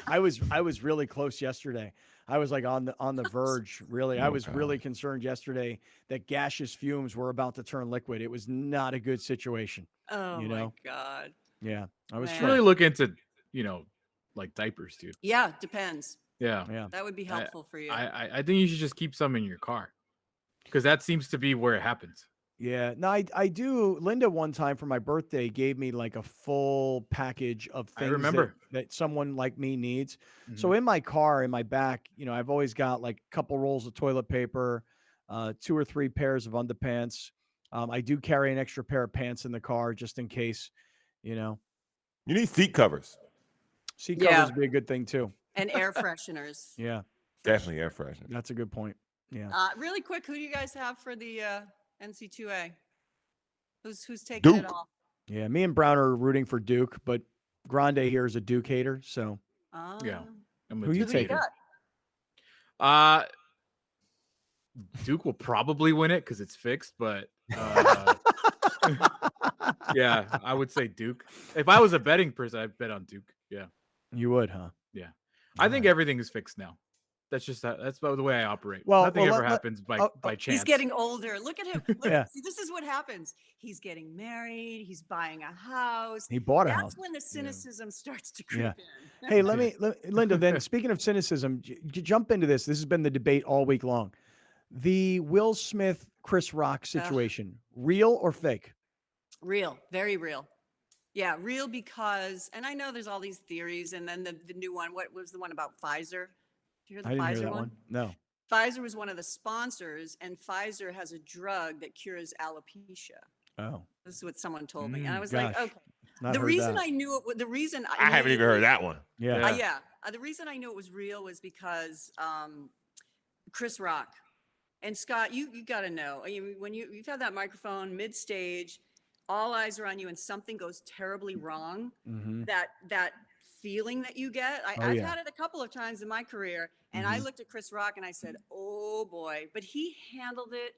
I was really close yesterday. I was like on the verge, really. I was really concerned yesterday that gaseous fumes were about to turn liquid. It was not a good situation. Oh my God. Yeah. I was Really look into, like diapers, dude. Yeah, depends. Yeah. That would be helpful for you. I think you should just keep some in your car because that seems to be where it happens. Yeah. No, I do. Linda one time for my birthday gave me like a full package of I things remember. that someone like me needs. Mm-hmm. So in my car, in my back, I've always got like a couple rolls of toilet paper, 2 or 3 pairs of underpants. I do carry an extra pair of pants in the car just in case, You need seat covers. Seat covers would be a good thing too. And air fresheners. Yeah. Definitely air freshener. That's a good point. Yeah. Really quick, who do you guys have for the NC2A? Who's taking Duke. it all? Yeah. Me and Brown are rooting for Duke, but Grande here is a Duke hater. So Yeah. I'm who you Duke taking? hater. Duke will probably win it because it's fixed, but yeah, I would say Duke. If I was a betting person, I'd bet on Duke. Yeah. You would, huh? Yeah. I think everything is fixed now. That's just that's about the way I operate. Well, Nothing well, ever let- happens by chance. He's getting older. Look at him. Look, Yeah. See, this is what happens. He's getting married. He's buying a house. He bought a That's house. when the cynicism starts to creep Yeah. in. Hey, Linda, then speaking of cynicism, jump into this. This has been the debate all week long. The Will Smith, Chris Rock situation, real or fake? Real, very real. Yeah, real because, and I know there's all these theories, and then the new one. What was the one about Pfizer? Did you hear the I didn't hear Pfizer that one. No. Pfizer was one of the sponsors, and Pfizer has a drug that cures alopecia. Oh. This is what someone told me, and I was Gosh. like, okay. Not The heard reason that. I knew it, the reason I haven't even heard that one. Yeah. yeah, the reason I knew it was real was because Chris Rock and Scott, you got to know. I mean, when you've had that microphone mid stage, all eyes are on you, and something goes terribly wrong. Mm-hmm. That feeling that you get, I've had it a couple of times in my career, and I looked at Chris Rock and I said, "Oh boy!" But he handled it,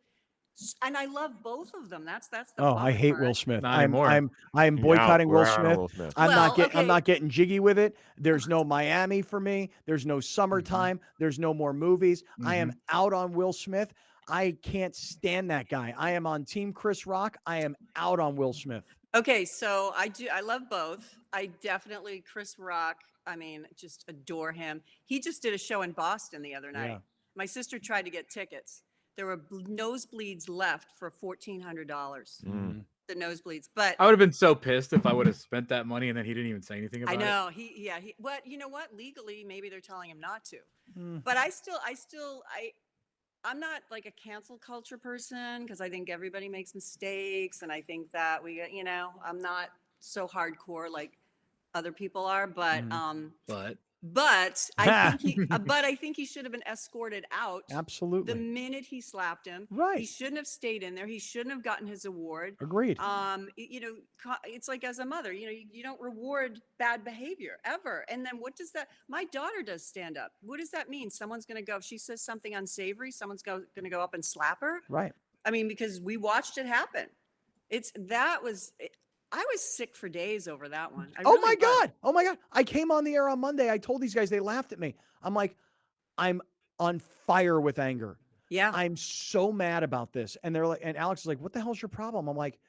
and I love both of them. That's the. Oh, I bummer hate part. Will Smith. Not anymore. I'm boycotting we're Will out on Smith. Will Smith. I'm Well, not getting jiggy with it. There's no Miami for me. There's no summertime. There's no more movies. I am out on Will Smith. I can't stand that guy. I am on Team Chris Rock. I am out on Will Smith. Okay, so I love both. I definitely Chris Rock. I mean, just adore him. He just did a show in Boston the other night. Yeah. My sister tried to get tickets. There were nosebleeds left for $1,400. The nosebleeds, but I would have been so pissed if I would have spent that money and then he didn't even say anything about I it. know what you know what legally maybe they're telling him not to, but I'm not like a cancel culture person because I think everybody makes mistakes, and I think that I'm not so hardcore like other people are, but I think he should have been escorted out. Absolutely. The minute he slapped him, Right. he shouldn't have stayed in there. He shouldn't have gotten his award. Agreed. It's like as a mother, you don't reward bad behavior ever. And then what does that? My daughter does stand up. What does that mean? Someone's going to go. If she says something unsavory, someone's going to go up and slap her. Right. I mean, because we watched it happen. I was sick for days over that one. Oh my God. I came on the air on Monday. I told these guys, they laughed at me. I'm like, I'm on fire with anger. Yeah. I'm so mad about this. And they're like, and Alex is like, what the hell's your problem? I'm like,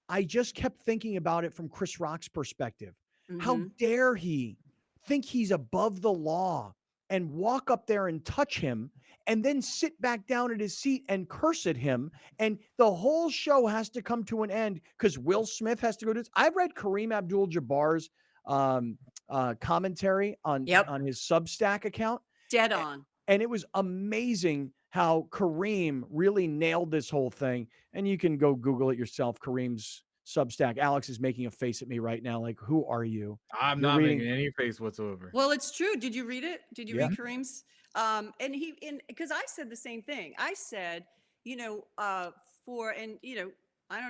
I just kept thinking about it from Chris Rock's perspective. How dare he think he's above the law and walk up there and touch him and then sit back down at his seat and curse at him. And the whole show has to come to an end because Will Smith has to go to this. I read Kareem Abdul-Jabbar's commentary on his Substack account. Dead on. And it was amazing how Kareem really nailed this whole thing. And you can go Google it yourself, Kareem's Substack. Alex is making a face at me right now. Like, who are you? I'm not making any face whatsoever. Well, it's true. Did you read it? Did you read Kareem's? Because I said the same thing. I said, I don't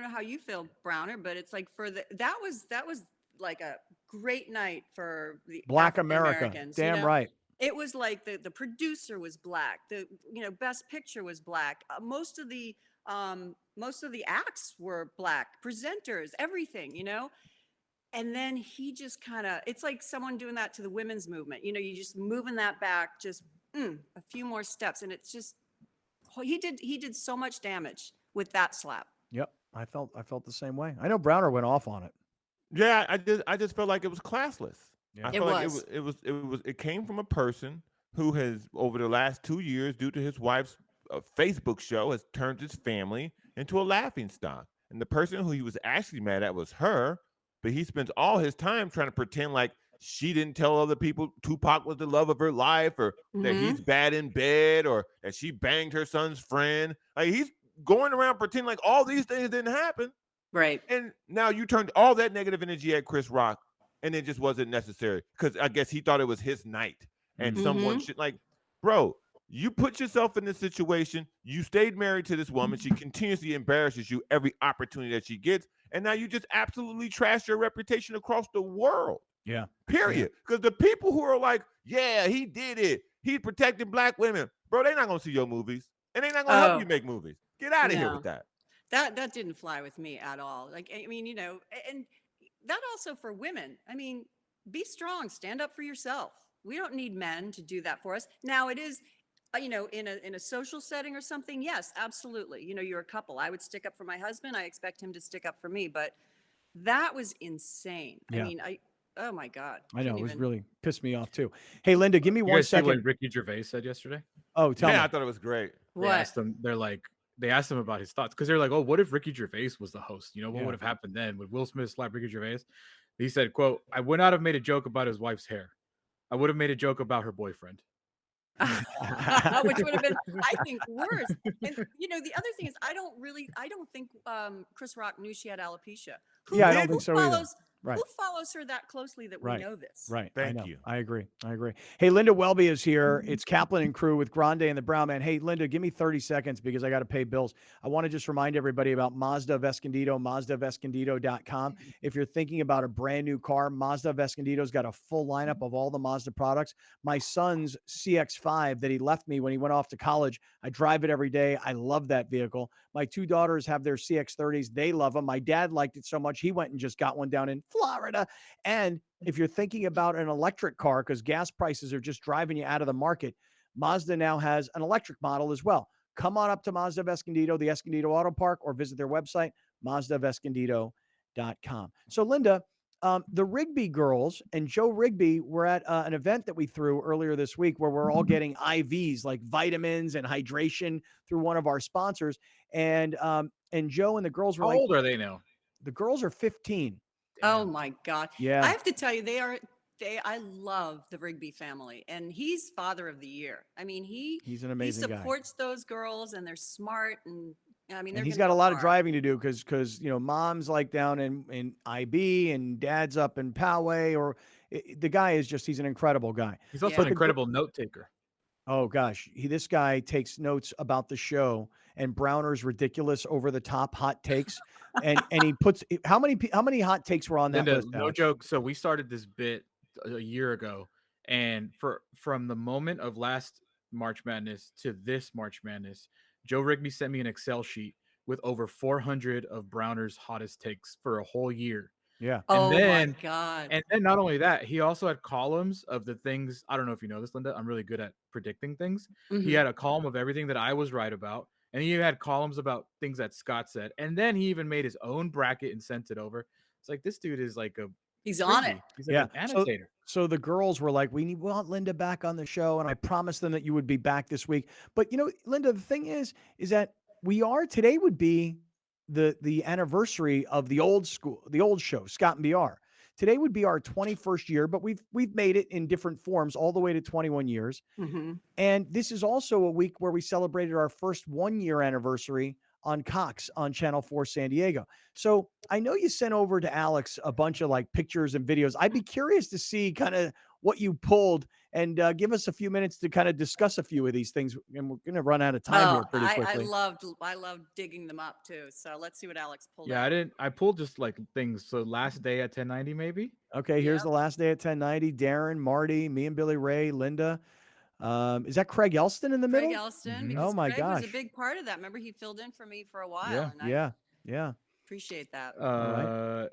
know how you feel, Browner, but it's like that was like a great night for the Black African America. Americans, Damn right. It was like the producer was black. The best picture was black. Most of the acts were black. Presenters, everything, And then he just it's like someone doing that to the women's movement. You just moving that back just a few more steps, and it's just he did so much damage with that slap. Yep, I felt the same way. I know Browner went off on it. Yeah, I just felt like it was classless. Yeah. I felt like it came from a person who has, over the last 2 years, due to his wife's Facebook show, has turned his family into a laughingstock. And the person who he was actually mad at was her, but he spends all his time trying to pretend like she didn't tell other people Tupac was the love of her life, or that he's bad in bed, or that she banged her son's friend. Like, he's going around pretending like all these things didn't happen. Right. And now you turned all that negative energy at Chris Rock, and it just wasn't necessary because I guess he thought it was his night. And someone should, like, bro, you put yourself in this situation. You stayed married to this woman. She continuously embarrasses you every opportunity that she gets. And now you just absolutely trash your reputation across the world. Yeah. Period. Because the people who are like, yeah, he did it. He protected black women. Bro, they're not going to see your movies. And they're not going to help you make movies. Get out of here with that. That didn't fly with me at all. Like, I mean, and that also for women. I mean, be strong, stand up for yourself. We don't need men to do that for us. Now it is, in a social setting or something. Yes, absolutely. You're a couple. I would stick up for my husband. I expect him to stick up for me, but that was insane. Yeah. I mean, oh my God. I know, it was really pissed me off too. Hey, Linda, give me You 1 guys see second. what Ricky Gervais said yesterday? Oh, tell me. I thought it was great. They asked him about his thoughts because they're like, oh, what if Ricky Gervais was the host? What would have happened then? Would Will Smith slap Ricky Gervais? He said, "quote I would not have made a joke about his wife's hair. I would have made a joke about her boyfriend." Which would have been, I think, worse. And the other thing is, I don't think Chris Rock knew she had alopecia. Yeah, I don't think so either. Right. Who follows her that closely that we know this? Right. Thank you. I agree. Hey, Linda Welby is here. It's Kaplan and Crew with Grande and the Brown Man. Hey, Linda, give me 30 seconds because I got to pay bills. I want to just remind everybody about Mazda of Escondido, MazdaofEscondido.com. If you're thinking about a brand new car, Mazda of Escondido's got a full lineup of all the Mazda products. My son's CX-5 that he left me when he went off to college, I drive it every day. I love that vehicle. My two daughters have their CX-30s. They love them. My dad liked it so much, he went and just got one down in Florida. And if you're thinking about an electric car, because gas prices are just driving you out of the market, Mazda now has an electric model as well. Come on up to Mazda of Escondido, the Escondido Auto Park, or visit their website, mazdaofescondido.com. So, Linda, the Rigby girls and Joe Rigby were at an event that we threw earlier this week where we're all getting IVs like vitamins and hydration through one of our sponsors. And Joe and the girls were How old are they now? The girls are 15. Oh my God. Yeah. I have to tell you, I love the Rigby family, and he's father of the year. I mean, he's an amazing guy. He supports those girls, and they're smart, and I mean, and he's got a lot of driving to do because mom's like down in IB and dad's up in Poway, the guy is he's an incredible guy. He's also an incredible note taker. Oh gosh, this guy takes notes about the show and Browner's ridiculous, over the top hot takes, and he puts how many hot takes were on that list? No joke. So we started this bit a year ago, and from the moment of last March Madness to this March Madness, Joe Rigby sent me an Excel sheet with over 400 of Browner's hottest takes for a whole year. Yeah. And my God. And then not only that, he also had columns of the things. I don't know if you know this, Linda. I'm really good at predicting things. Mm-hmm. He had a column of everything that I was right about. And he had columns about things that Scott said. And then he even made his own bracket and sent it over. It's like, this dude is like he's on it. He's like an annotator. So the girls were like, we want Linda back on the show. And I promised them that you would be back this week. But, Linda, the thing is that today would be the anniversary of the old show, Scott and BR. Today would be our 21st year, but we've made it in different forms all the way to 21 years. Mm-hmm. And this is also a week where we celebrated our first 1-year anniversary on Cox on Channel 4 San Diego. So I know you sent over to Alex a bunch of pictures and videos. I'd be curious to see kind of what you pulled and give us a few minutes to kind of discuss a few of these things. And we're going to run out of time here pretty quickly. I loved digging them up too. So let's see what Alex pulled. Yeah, I pulled just things. So last day at 1090, maybe. Okay. Here's the last day at 1090. Darren, Marty, me and Billy Ray, Linda. Is that Craig Elston in the middle? Craig Elston. Oh my Craig gosh. was a big part of that. Remember, he filled in for me for a while. Yeah. Yeah. Appreciate that.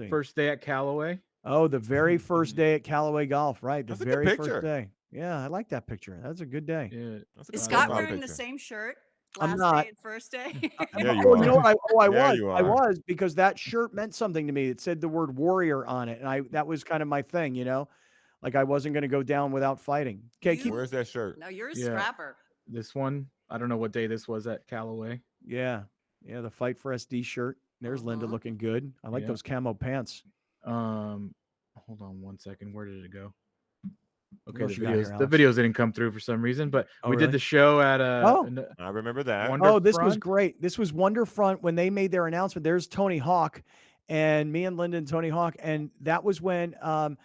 First day at Callaway. Oh, the very first day at Callaway Golf, right? The That's a very good first picture. day. Yeah, I like that picture. That's a good day. Yeah. Is Scott wearing the same shirt? I'm Last not. day and first day. Yeah, you Oh, are. you know what? I Yeah, was. you I are. was because that shirt meant something to me. It said the word warrior on it, and that was kind of my thing, Like I wasn't going to go down without fighting. Okay, Where's that shirt? No, you're a scrapper. This one, I don't know what day this was at Callaway. Yeah, the Fight for SD shirt. There's Linda looking good. I like those camo pants. Hold on one second. Where did it go? Okay, else you got here, the Alex? videos didn't come through for some reason, but Oh, we really? did the show at I remember that. This was Wonderfront. great. This was Wonderfront when they made their announcement. There's Tony Hawk and me and Linda and Tony Hawk. And that was when and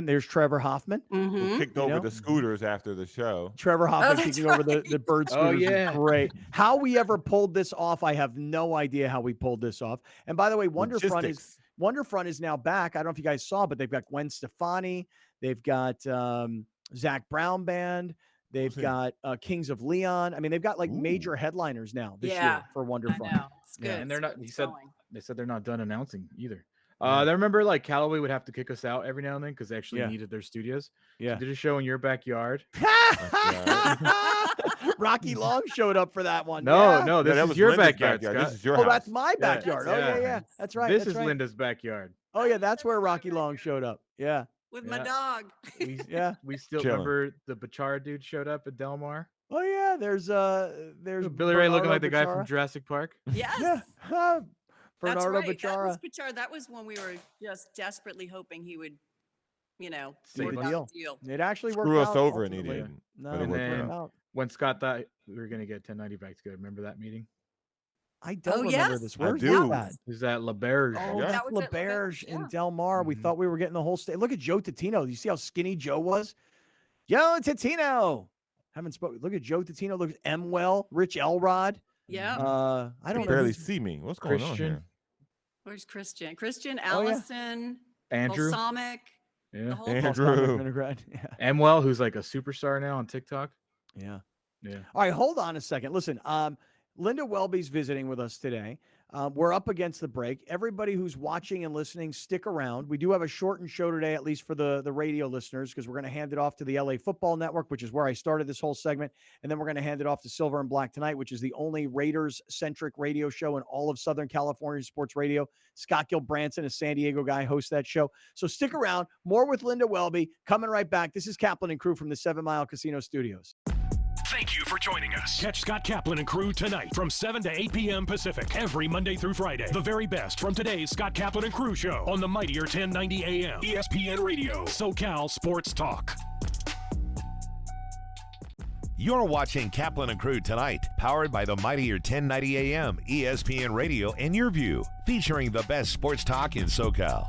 there's Trevor Hoffman. Who kicked over the scooters after the show. Trevor Hoffman that's kicking over the bird Oh, scooters. yeah. Is great. How we ever pulled this off, I have no idea how we pulled this off. And by the way, Wonderfront is now back. I don't know if you guys saw, but they've got Gwen Stefani. They've got Zach Brown Band. They've got Kings of Leon. I mean, they've got major headliners now this year for Wonderfront. I know. It's good. Yeah, and they're not. It's They said they're not done announcing either. I remember Callaway would have to kick us out every now and then because they actually needed their studios. Yeah. So did a show in your backyard. Rocky Long showed up for that one. No, that this was is your Linda's backyard. This Scott. is your Oh, house. that's my backyard. Yeah. That's right. This that's is right. Linda's backyard. Oh, yeah. That's where Rocky Long showed up. Yeah. With my dog. We still Chilling. remember the Bachara dude showed up at Del Mar. Oh, yeah. There's Billy Ray looking Bernardo like the guy from Bechara. Jurassic Park. Yes. Yeah. That's Bernardo right. That was Bechara. Bechara. That was when we were just desperately hoping he would, Save work the out deal. the deal. It actually worked Screw us out. over and he ultimately. didn't. No, But it it worked worked then out. when Scott thought we were gonna get 1090 back together, remember that meeting? I don't Oh, remember yes. this. I Where's do. that at? Is that LaBerge? Oh, Yeah. that's That was at LaBerge in yeah. Del Mar. We Mhm. thought we were getting the whole state. Look at Joe Tatino. You see how skinny Joe was? Joe Tatino. Haven't spoken. Look at Joe Tatino. Look at Emwell, Rich Elrod. Yeah. I don't know. Barely who's- see me. What's going on Christian. here? Where's Christian? Christian, Oh, yeah. Allison, Andrew. Balsamic, Yeah. the whole Andrew. Balsamic vinaigrette. Yeah. Emwell, who's like a superstar now on TikTok. Yeah. Yeah. All right, hold on a second. Listen, Linda Welby's visiting with us today. We're up against the break. Everybody who's watching and listening, stick around. We do have a shortened show today, at least for the radio listeners, because we're going to hand it off to the LA Football Network, which is where I started this whole segment. And then we're going to hand it off to Silver and Black Tonight, which is the only Raiders-centric radio show in all of Southern California sports radio. Scott Gilbranson, a San Diego guy, hosts that show. So stick around. More with Linda Welby. Coming right back. This is Kaplan and Crew from the 7 Mile Casino Studios. Thank you for joining us. Catch Scott Kaplan and Crew tonight from 7 to 8 p.m. Pacific every Monday through Friday. The very best from today's Scott Kaplan and Crew show on the mightier 1090 AM ESPN Radio, SoCal Sports Talk. You're watching Kaplan and Crew Tonight, powered by the mightier 1090 AM ESPN Radio and Your View, featuring the best sports talk in SoCal.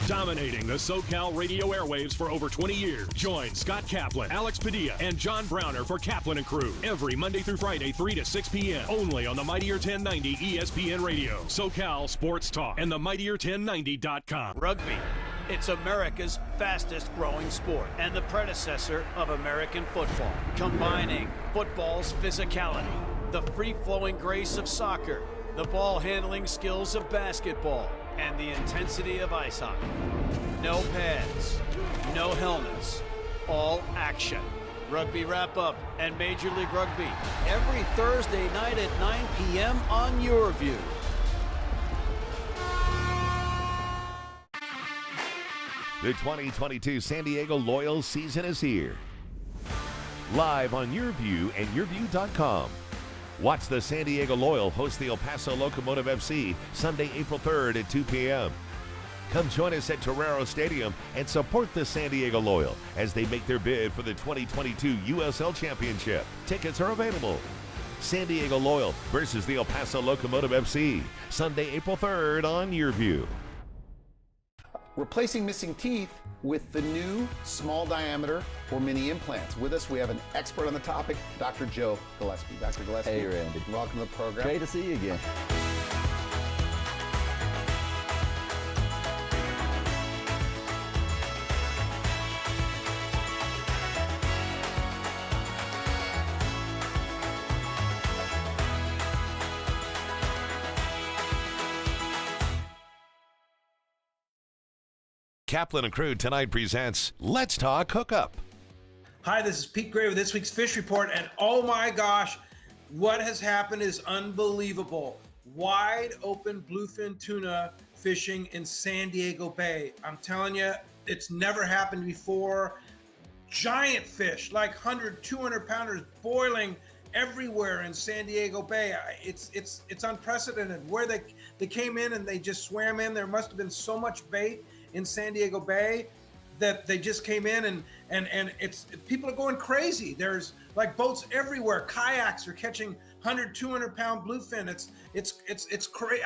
Dominating the SoCal radio airwaves for over 20 years. Join Scott Kaplan, Alex Padilla, and John Browner for Kaplan and Crew every Monday through Friday, 3 to 6 p.m. Only on the mightier 1090 ESPN Radio, SoCal Sports Talk, and the mightier1090.com. Rugby. It's America's fastest growing sport and the predecessor of American football, combining football's physicality, the free-flowing grace of soccer, the ball handling skills of basketball, and the intensity of ice hockey. No pads, no helmets, all action. Rugby Wrap-Up and Major League Rugby every Thursday night at 9 p.m. on Your View. The 2022 San Diego Loyal season is here. Live on Your View and YourView.com. Watch the San Diego Loyal host the El Paso Locomotive FC Sunday, April 3rd at 2 p.m. Come join us at Torero Stadium and support the San Diego Loyal as they make their bid for the 2022 USL Championship. Tickets are available. San Diego Loyal versus the El Paso Locomotive FC, Sunday, April 3rd on Your View. Replacing missing teeth with the new small diameter or mini implants. With us, we have an expert on the topic, Dr. Joe Gillespie. Dr. Gillespie. Hey, Randy. Welcome to the program. Great to see you again. Kaplan and Crew Tonight presents Let's Talk Hookup. Hi, this is Pete Gray with this week's Fish Report, and oh my gosh, what has happened is unbelievable. Wide open bluefin tuna fishing in San Diego Bay. I'm telling you, it's never happened before. Giant fish, like 100, 200 pounders boiling everywhere in San Diego Bay. It's unprecedented. Where they came in and they just swam in. There must have been so much bait in San Diego Bay that they just came in and it's people are going crazy. There's like boats everywhere. Kayaks are catching 100, 200 pound bluefin. It's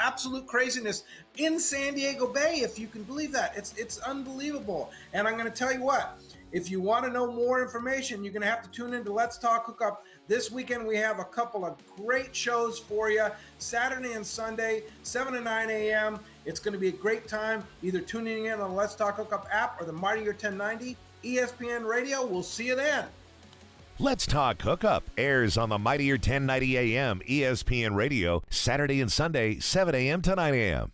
absolute craziness in San Diego Bay, if you can believe that. It's unbelievable. And I'm going to tell you what, if you want to know more information, you're going to have to tune into Let's Talk Hookup. This weekend, we have a couple of great shows for you. Saturday and Sunday, 7 to 9 a.m. It's going to be a great time, either tuning in on the Let's Talk Hookup app or the Mightier 1090 ESPN Radio. We'll see you then. Let's Talk Hookup airs on the mightier 1090 AM ESPN Radio, Saturday and Sunday, 7 a.m. to 9 a.m.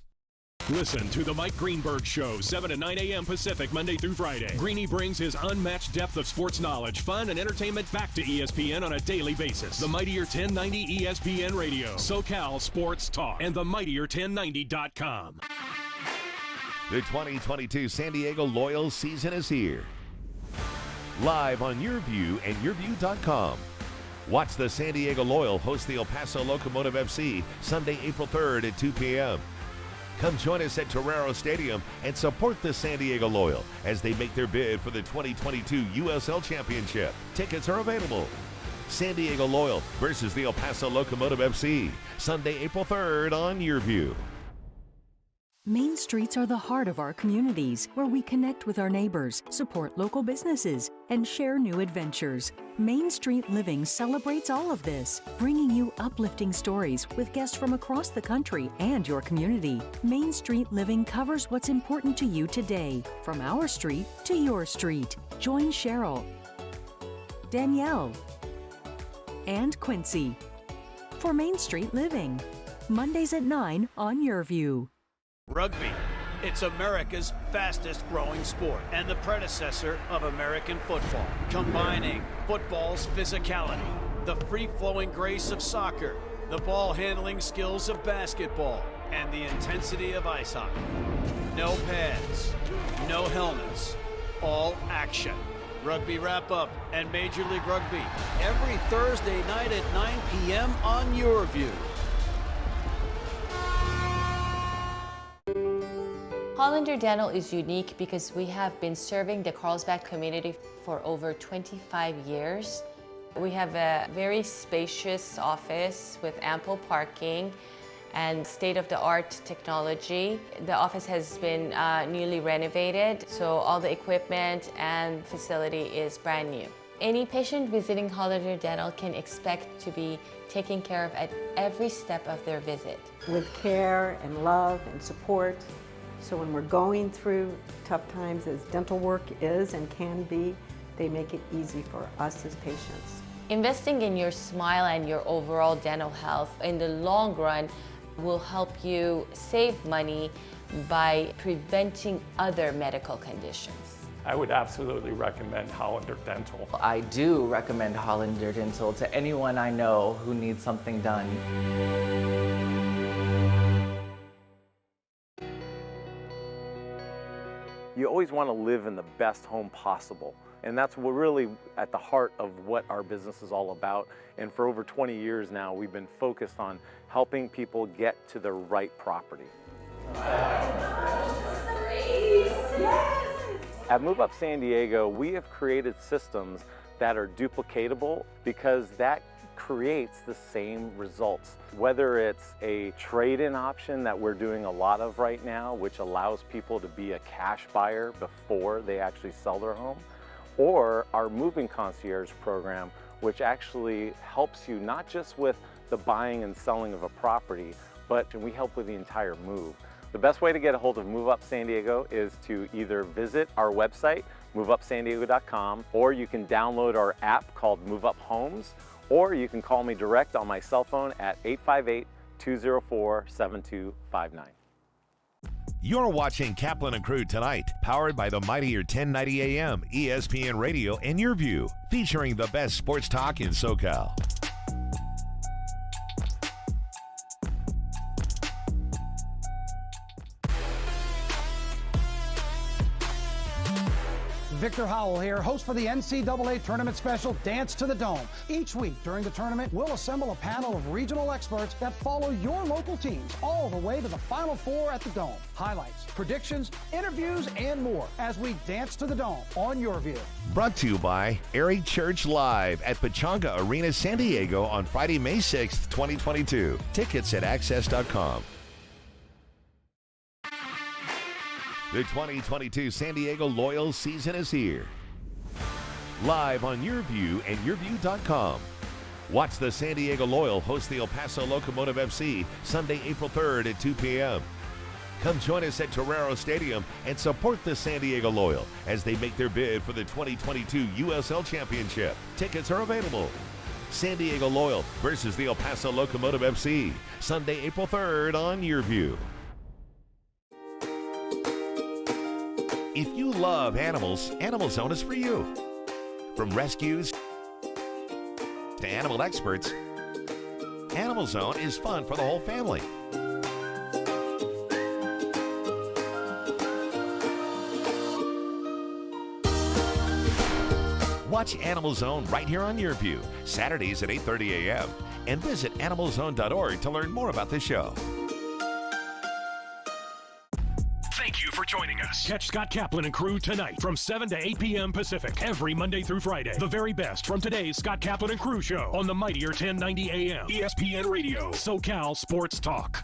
Listen to the Mike Greenberg Show, 7 to 9 a.m. Pacific, Monday through Friday. Greeny brings his unmatched depth of sports knowledge, fun, and entertainment back to ESPN on a daily basis. The mightier 1090 ESPN Radio, SoCal Sports Talk, and the mightier1090.com. The 2022 San Diego Loyal season is here. Live on YourView and YourView.com. Watch the San Diego Loyal host the El Paso Locomotive FC Sunday, April 3rd at 2 p.m. Come join us at Torero Stadium and support the San Diego Loyal as they make their bid for the 2022 USL Championship. Tickets are available. San Diego Loyal versus the El Paso Locomotive FC, Sunday, April 3rd on YourView. Main streets are the heart of our communities, where we connect with our neighbors, support local businesses, and share new adventures. Main Street Living celebrates all of this, bringing you uplifting stories with guests from across the country and your community. Main Street Living covers what's important to you today, from our street to your street. Join Cheryl, Danielle, and Quincy for Main Street Living, Mondays at 9 on YourView. Rugby. It's America's fastest growing sport and the predecessor of American football, combining football's physicality, the free-flowing grace of soccer, the ball-handling skills of basketball, and the intensity of ice hockey. No pads, no helmets, all action. Rugby Wrap-Up and Major League Rugby every Thursday night at 9 p.m. on YourView. Hollander Dental is unique because we have been serving the Carlsbad community for over 25 years. We have a very spacious office with ample parking and state-of-the-art technology. The office has been newly renovated, so all the equipment and facility is brand new. Any patient visiting Hollander Dental can expect to be taken care of at every step of their visit. With care and love and support. So when we're going through tough times, as dental work is and can be, they make it easy for us as patients. Investing in your smile and your overall dental health in the long run will help you save money by preventing other medical conditions. I would absolutely recommend Hollander Dental. I do recommend Hollander Dental to anyone I know who needs something done. You always want to live in the best home possible. And that's what really at the heart of what our business is all about. And for over 20 years now, we've been focused on helping people get to the right property. At Move Up San Diego, we have created systems that are duplicatable because that creates the same results. Whether it's a trade-in option that we're doing a lot of right now, which allows people to be a cash buyer before they actually sell their home, or our moving concierge program, which actually helps you not just with the buying and selling of a property, but we help with the entire move. The best way to get a hold of Move Up San Diego is to either visit our website, moveupsandiego.com, or you can download our app called Move Up Homes, or you can call me direct on my cell phone at 858-204-7259. You're watching Kaplan and Crew Tonight, powered by the mightier 1090 AM, ESPN Radio, and YourView, featuring the best sports talk in SoCal. Victor Howell here, host for the NCAA Tournament Special Dance to the Dome. Each week during the tournament, we'll assemble a panel of regional experts that follow your local teams all the way to the Final Four at the Dome. Highlights, predictions, interviews, and more as we dance to the Dome on YourView. Brought to you by Airy Church Live at Pechanga Arena, San Diego on Friday, May 6th, 2022. Tickets at access.com. The 2022 San Diego Loyal season is here. Live on YourView and YourView.com. Watch the San Diego Loyal host the El Paso Locomotive FC Sunday, April 3rd at 2 p.m. Come join us at Torero Stadium and support the San Diego Loyal as they make their bid for the 2022 USL Championship. Tickets are available. San Diego Loyal versus the El Paso Locomotive FC, Sunday, April 3rd on YourView. If you love animals, Animal Zone is for you. From rescues to animal experts, Animal Zone is fun for the whole family. Watch Animal Zone right here on your view, Saturdays at 8:30 a.m. And visit animalzone.org to learn more about the show. Thank you for joining us. Catch Scott Kaplan and Crew tonight from 7 to 8 p.m. Pacific every Monday through Friday. The very best from today's Scott Kaplan and Crew show on the mightier 1090 a.m. ESPN Radio, SoCal Sports Talk.